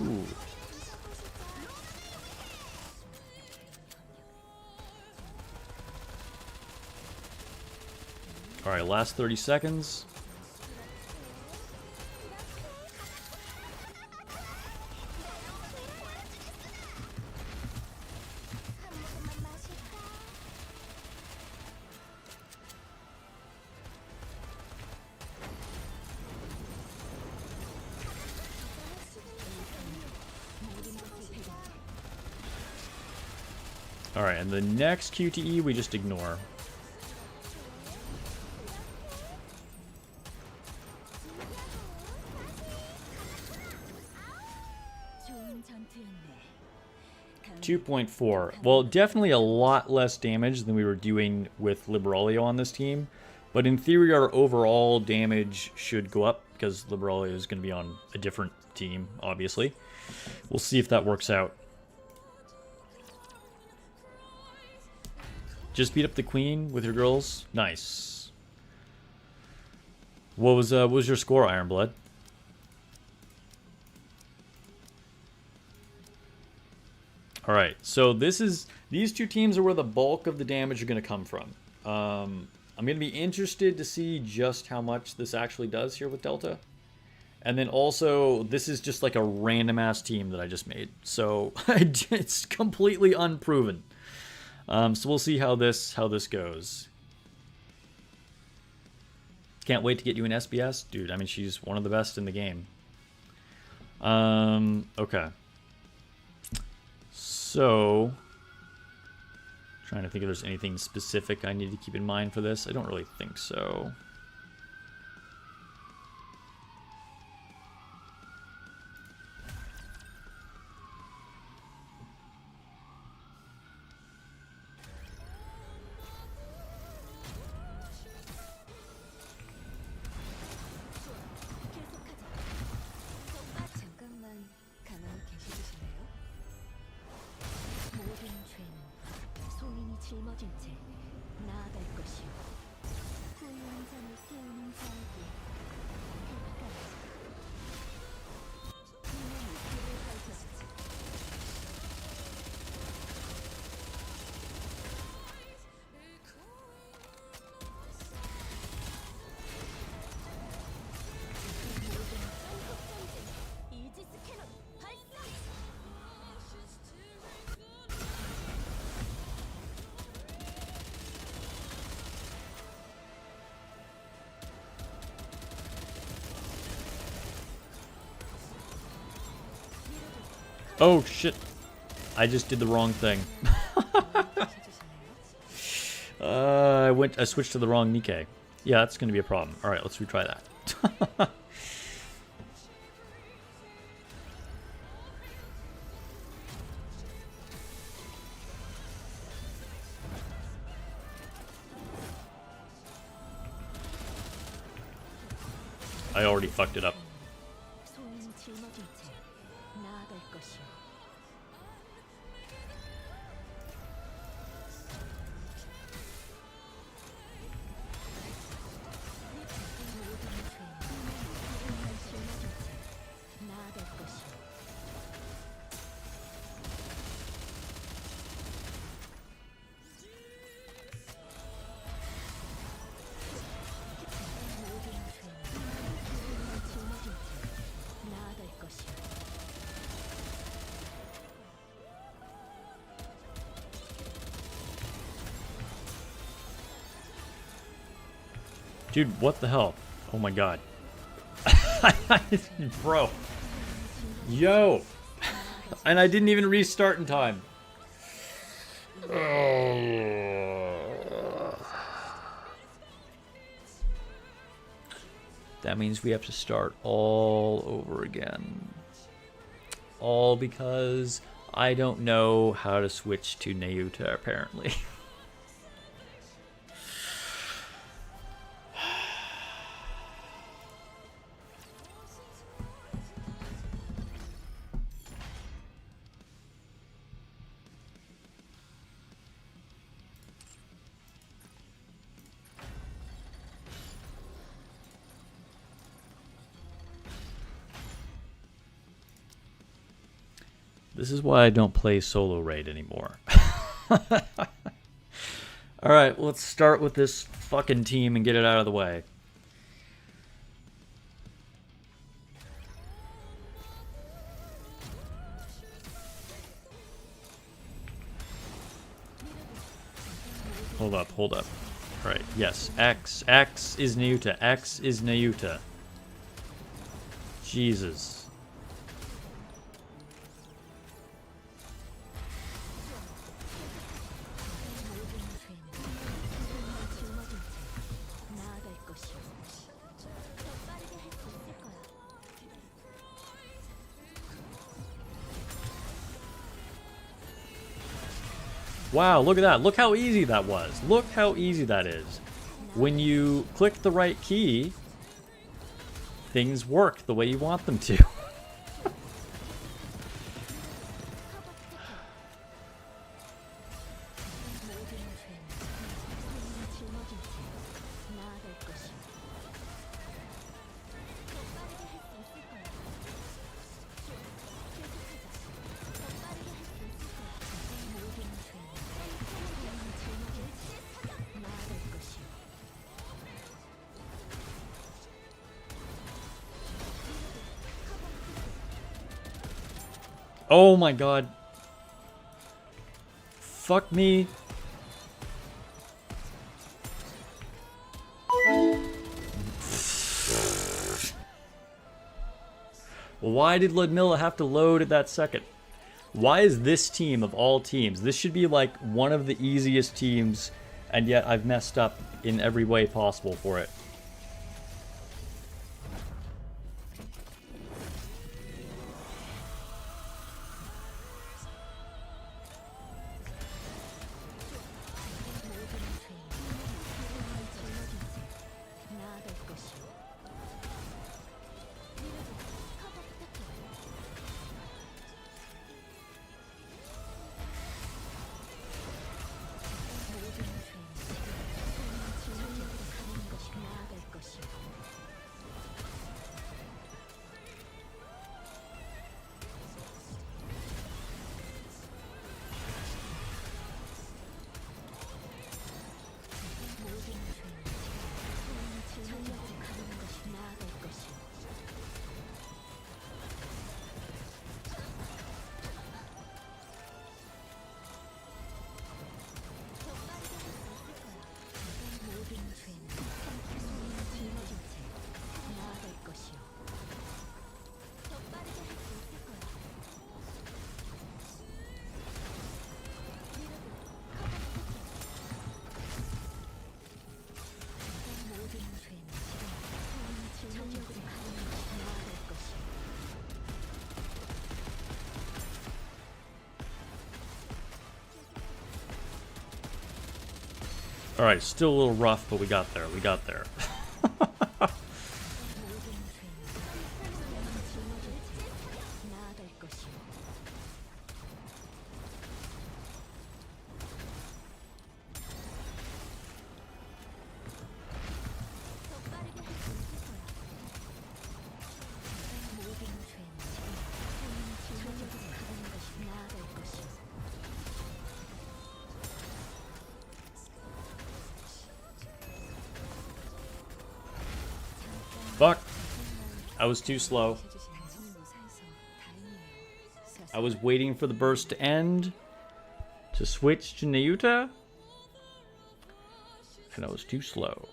Ooh. Alright, last 30 seconds. Alright, and the next QTE we just ignore.
좋은 전투였네.
2.4. Well, definitely a lot less damage than we were doing with Liberalio on this team. But in theory, our overall damage should go up because Liberalio is going to be on a different team, obviously. We'll see if that works out. Just beat up the queen with your girls. Nice. What was your score, Ironblood? All right, so these two teams are where the bulk of the damage are going to come from. I'm going to be interested to see just how much this actually does here with Delta. And then also, this is just like a random ass team that I just made. So it's completely unproven. So we'll see how this goes. Can't wait to get you an SBS. Dude, I mean, she's one of the best in the game. Okay. So, trying to think if there's anything specific I need to keep in mind for this. I don't really think so.
잠깐만 가만히 계시실래요? 모든 죄는 소인이 짊어진 채 나아갈 것이오. 후회한 잠을 깨우는 자에게 끝까지 분명히 길을 밝혀주지.
Oh shit. I just did the wrong thing. I switched to the wrong nikke. Yeah, that's gonna be a problem. Alright, let's retry that. I already fucked it up.
소인이 짊어진 채 나아갈 것이오. 나아갈 것이오. 나아갈 것이오.
Dude, what the hell? Oh my god. Bro. Yo! And I didn't even restart in time. That means we have to start all over again. All because I don't know how to switch to Nayuta, apparently. This is why I don't play solo raid anymore. Alright, let's start with this fucking team and get it out of the way. Hold up, hold up. Alright, yes. X. X is Nayuta. X is Nayuta. Jesus.
나아갈 것이오. 더 빠르게 할 수 있을 거야.
Wow, look at that. Look how easy that was. Look how easy that is. When you click the right key, things work the way you want them to.
짊어진 채 나아갈 것이오. 더 빠르게 할 수 있을 거야. 계속하자. 더 빠르게 할 수 있을 거야. 모든 죄는 소인이 짊어진 채 나아갈 것이오.
Oh my god. Fuck me. Why did Ludmilla have to load at that second? Why is this team of all teams? This should be like one of the easiest teams, and yet I've messed up in every way possible for it.
나아갈 것이오. 커버 부탁해. 모든 죄는 소인이 짊어지고 가는 것이 나아갈
Alright, still a little rough, but we got there. We got there. Fuck. I was too slow. I was waiting for the burst to end to switch to Nayuta, and I was too slow.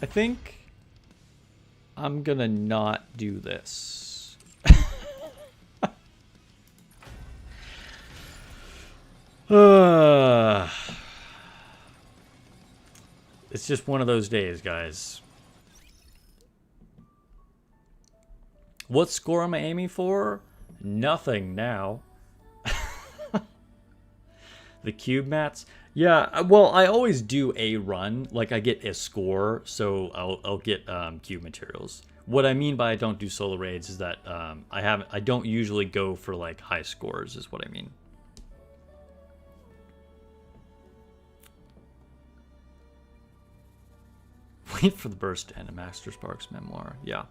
I think I'm gonna not do this. It's just one of those days, guys. What score am I aiming for? Nothing now. The cube mats? Yeah, well, I always do a run. Like, I get a score, so I'll get cube materials. What I mean by I don't do solo raids is that I don't usually go for like high scores, is what I mean. Wait for the burst to end. A Master Sparks memoir. Yeah.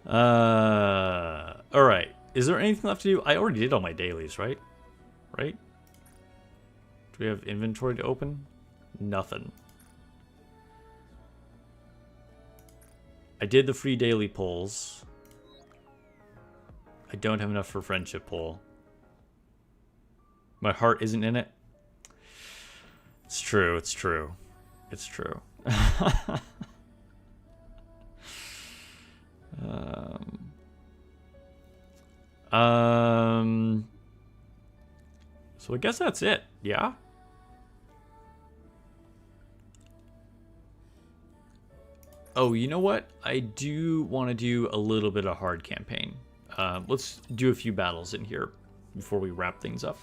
All right. Is there anything left to do? I already did all my dailies, right? Right? Do we have inventory to open? Nothing. I did the free daily polls. I don't have enough for friendship poll. My heart isn't in it. It's true. It's true. It's true. So I guess that's it. Yeah. Oh, you know what? I do want to do a little bit of hard campaign. Let's do a few battles in here before we wrap things up.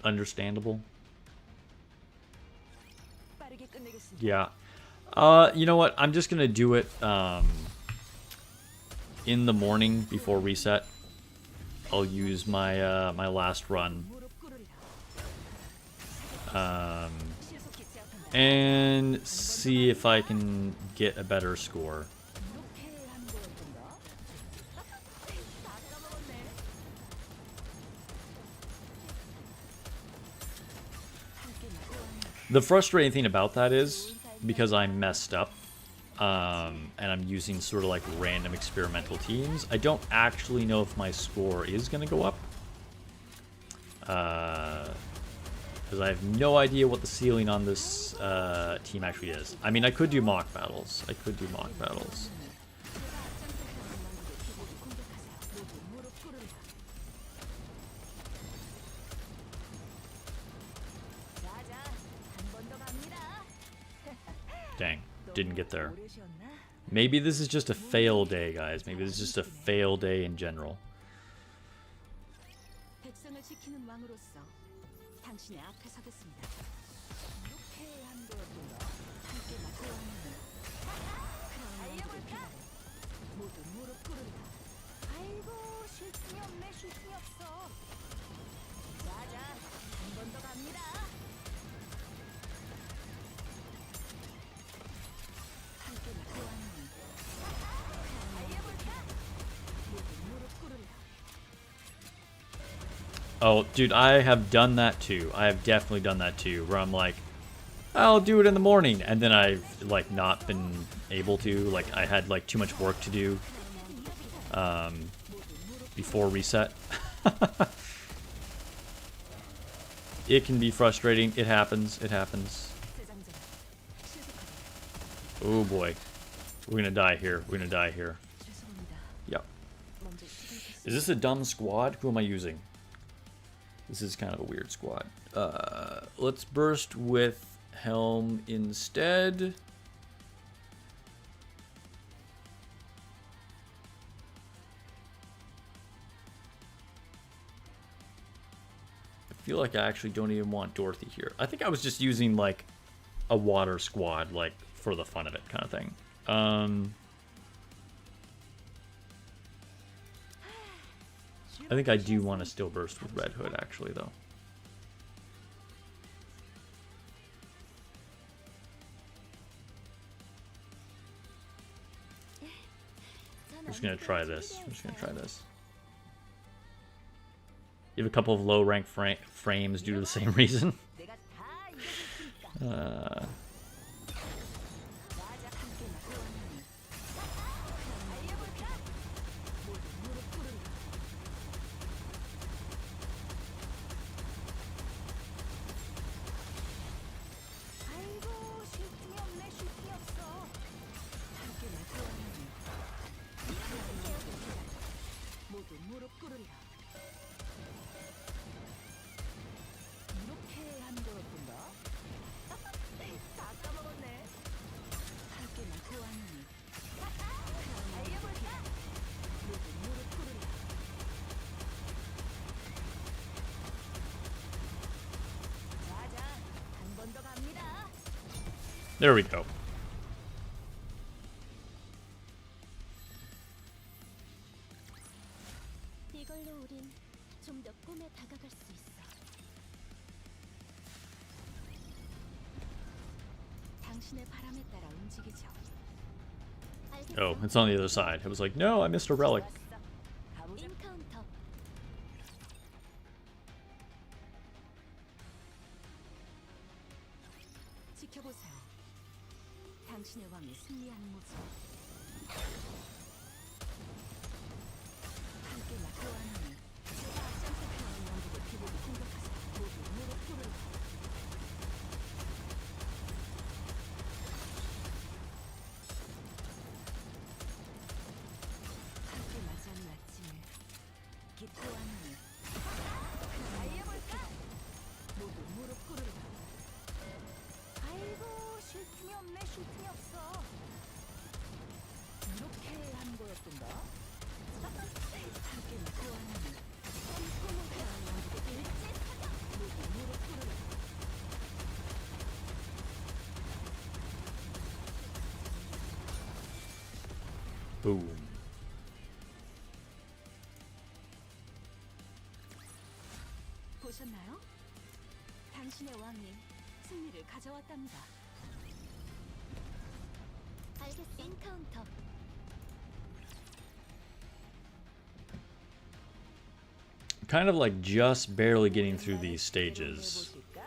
Understandable. Yeah. You know what? I'm just gonna do it in the morning before reset. I'll use my my last run. And see if I can get a better score. The frustrating thing about that is, because I messed up, and I'm using sort of like random experimental teams, I don't actually know if my score is going to go up. Because I have no idea what the ceiling on this team actually is. I mean, I could do mock battles. I could do mock battles. Dang, didn't get there. Maybe this is just a fail day, guys. Maybe this is just a fail day in general. Oh, dude, I have done that too. I have definitely done that too, where I'm like, I'll do it in the morning, and then I've like not been able to. Like, I had like too much work to do before reset. It can be frustrating. It happens. It happens. Oh boy, we're gonna die here. We're gonna die here. Yep. Is this a dumb squad? Who am I using? This is kind of a weird squad. Let's burst with Helm instead. I feel like I actually don't even want Dorothy here. I think I was just using like a water squad, like for the fun of it kind of thing. I think I do want to still burst with Red Hood actually though. I'm just gonna try this. I'm just gonna try this. You have a couple of low rank frames due to the same reason. There we go.
이걸로 우린 좀 더 꿈에 다가갈 수 있어. 당신의 바람에 따라 움직이죠.
Oh, it's on the other side. I was like, no, I missed a relic.
인카운터. 지켜보세요. 당신의 왕이 승리하는 모습. 함께 낙고하니 깜짝하는 왕국의 피부를 공격하세요. 모두 무릎 꿇으라. 함께 맞이하는 아침을 기뻐하니 달려볼까? 모두 무릎 꿇으라. 아이고 쉴 틈이 없네. 쉴 틈이 없어. 이렇게 하는 거였던가? 함께 낙고하니 꼼꼼하게 왕국의 일제 사격. 모두 무릎 꿇으라.
Boom.
보셨나요? 당신의 왕이 승리를 가져왔답니다. 알겠어. 인카운터.
Kind of like just barely getting through these stages.
해보실까?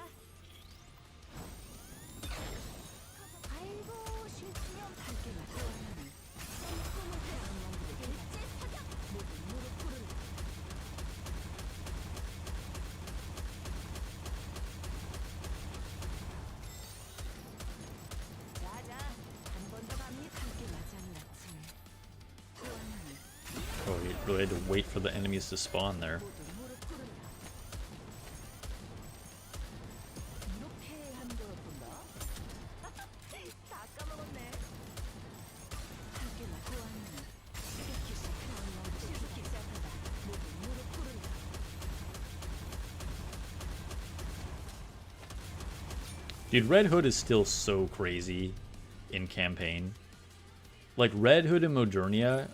아이고 쉴 틈이 없. 함께 낙고하니 꼼꼼하게 왕국의 일제 사격. 모두 무릎 꿇으라. 자자, 한 번 더 갑니다. 함께 맞이하는 아침을 구하니
Oh, we really had to wait for the enemies to spawn there.
모두 무릎 꿇으라. 이렇게 하는 거였던가? 다 까먹었네. 함께 낙고하니 시작기 시작하는 왕국의 시작기 시작한다. 모두 무릎 꿇으라.
Dude, Red Hood is still so crazy in campaign. Like, Red Hood and Modernia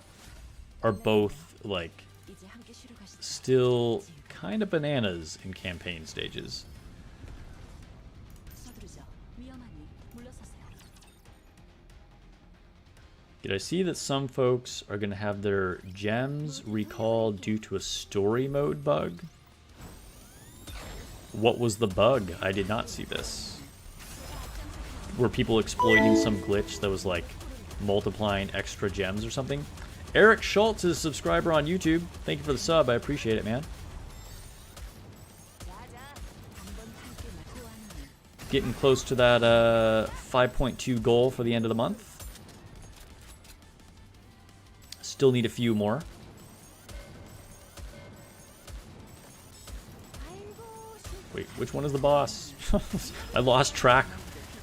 are both, like,
이제 함께 쉬러 가시죠.
still kind of bananas in campaign stages.
서두르죠. 위험하니 물러서세요.
Did I see that some folks are going to have their gems recalled due to a story mode bug? What was the bug? I did not see this. Were people exploiting some glitch that was like multiplying extra gems or something? Eric Schultz is a subscriber on YouTube. Thank you for the sub. I appreciate it, man.
자자, 한 번 함께 낙고하니
Getting close to that 5.2 goal for the end of the month. Still need a few more.
아이고 쉴
Wait, which one is the boss? I lost track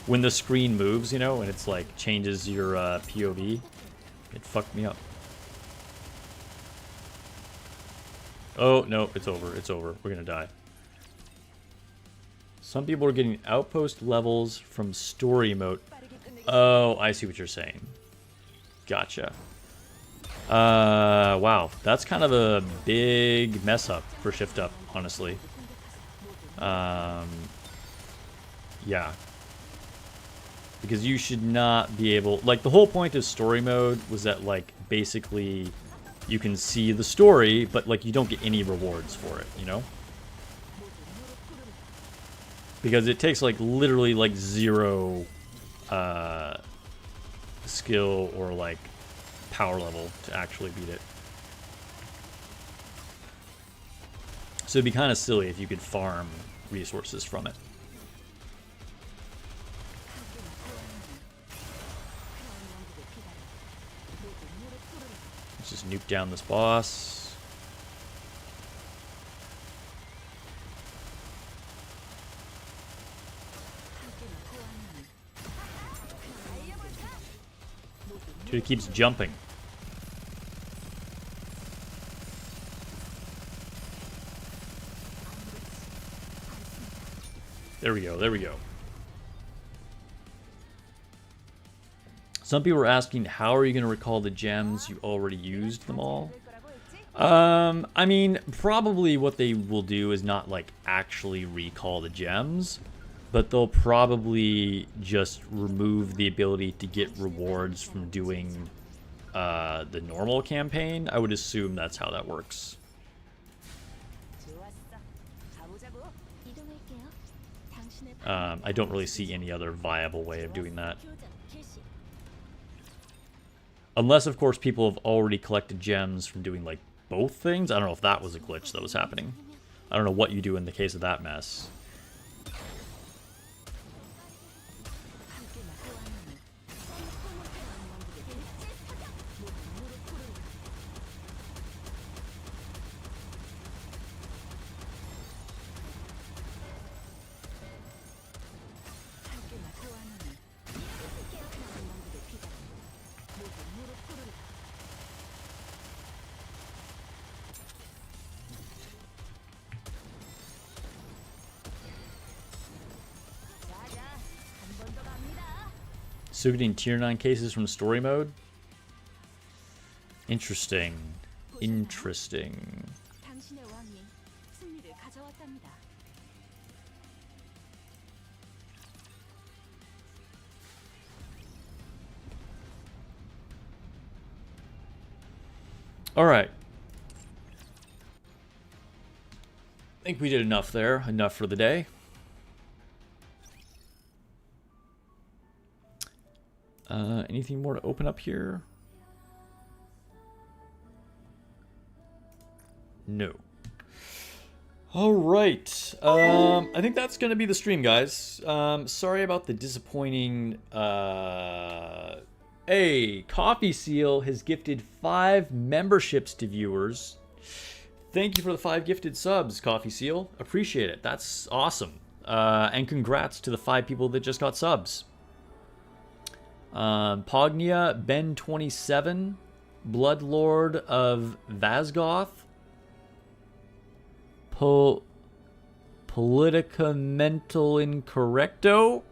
when the screen moves, you know, and it's like changes your POV, it fucked me up. Oh, no, it's over. It's over. We're going to die. Some people are getting outpost levels from story mode. Oh, I see what you're saying. Gotcha. Wow. That's kind of a big mess up for Shift Up, honestly. Yeah. Because you should not be able... Like, the whole point of story mode was that, like, basically... You can see the story, but like you don't get any rewards for it, you know? Because it takes like literally like 0 skill or like power level to actually beat it. So it'd be kind of silly if you could farm resources from it. Let's just nuke down this boss. Dude, it keeps jumping. There we go, there we go. Some people are asking, how are you going to recall the gems? You already used them all. I mean, probably what they will do is not, like, actually recall the gems. But they'll probably just remove the ability to get rewards from doing the normal campaign. I would assume that's how that works. I don't really see any other viable way of doing that. Unless, of course, people have already collected gems from doing, like, both things. I don't know if that was a glitch that was happening. I don't know what you do in the case of that mess. So getting tier 9 cases from story mode? Interesting. Interesting. Alright. I think we did enough there. Enough for the day. Anything more to open up here? No. All right. I think that's going to be the stream, guys. Sorry about the disappointing... Hey, Coffee Seal has gifted 5 memberships to viewers. Thank you for the 5 gifted subs, Coffee Seal. Appreciate it. That's awesome. And congrats to the 5 people that just got subs. Pognia, Ben27, Bloodlord of Vazgoth, Politica Mental Incorrecto,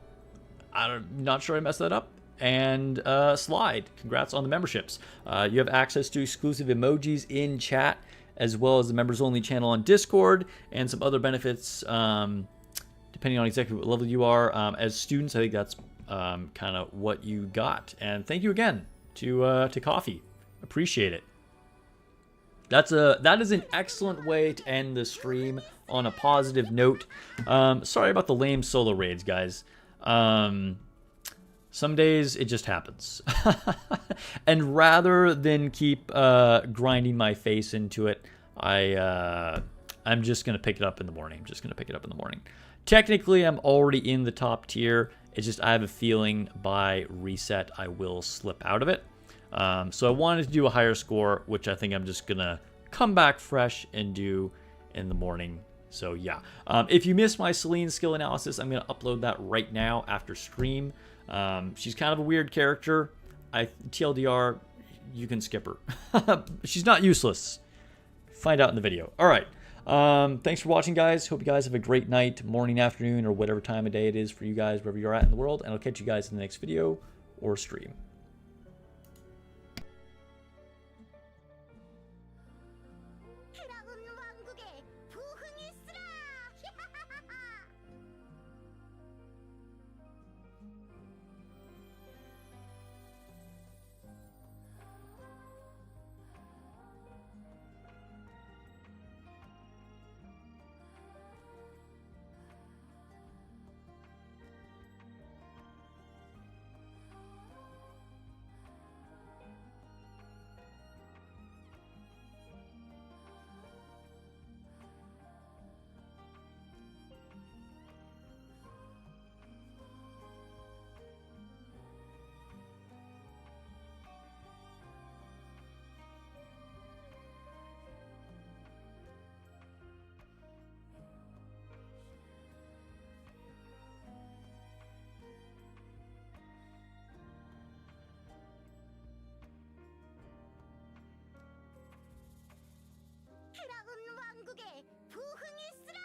I'm not sure I messed that up, and Slide. Congrats on the memberships. You have access to exclusive emojis in chat, as well as the members only channel on Discord, and some other benefits depending on exactly what level you are. As students, I think that's kind of what you got. And thank you again to Coffee. Appreciate it. That is an excellent way to end the stream on a positive note. Sorry about the lame solo raids, guys. Some days it just happens. And rather than keep grinding my face into it, I'm just gonna pick it up in the morning. Technically, I'm already in the top tier. It's just I have a feeling by reset I will slip out of it. So I wanted to do a higher score, which I think I'm just going to come back fresh and do in the morning. So yeah, if you missed my Soline skill analysis, I'm going to upload that right now after stream. She's kind of a weird character. TLDR, you can skip her. She's not useless. Find out in the video. All right. Thanks for watching, guys. Hope you guys have a great night, morning, afternoon, or whatever time of day it is for you guys, wherever you're at in the world. And I'll catch you guys in the next video or stream.
크라운 왕국의 부흥이 있으라. 크라운 왕국의 부흥이 있으라.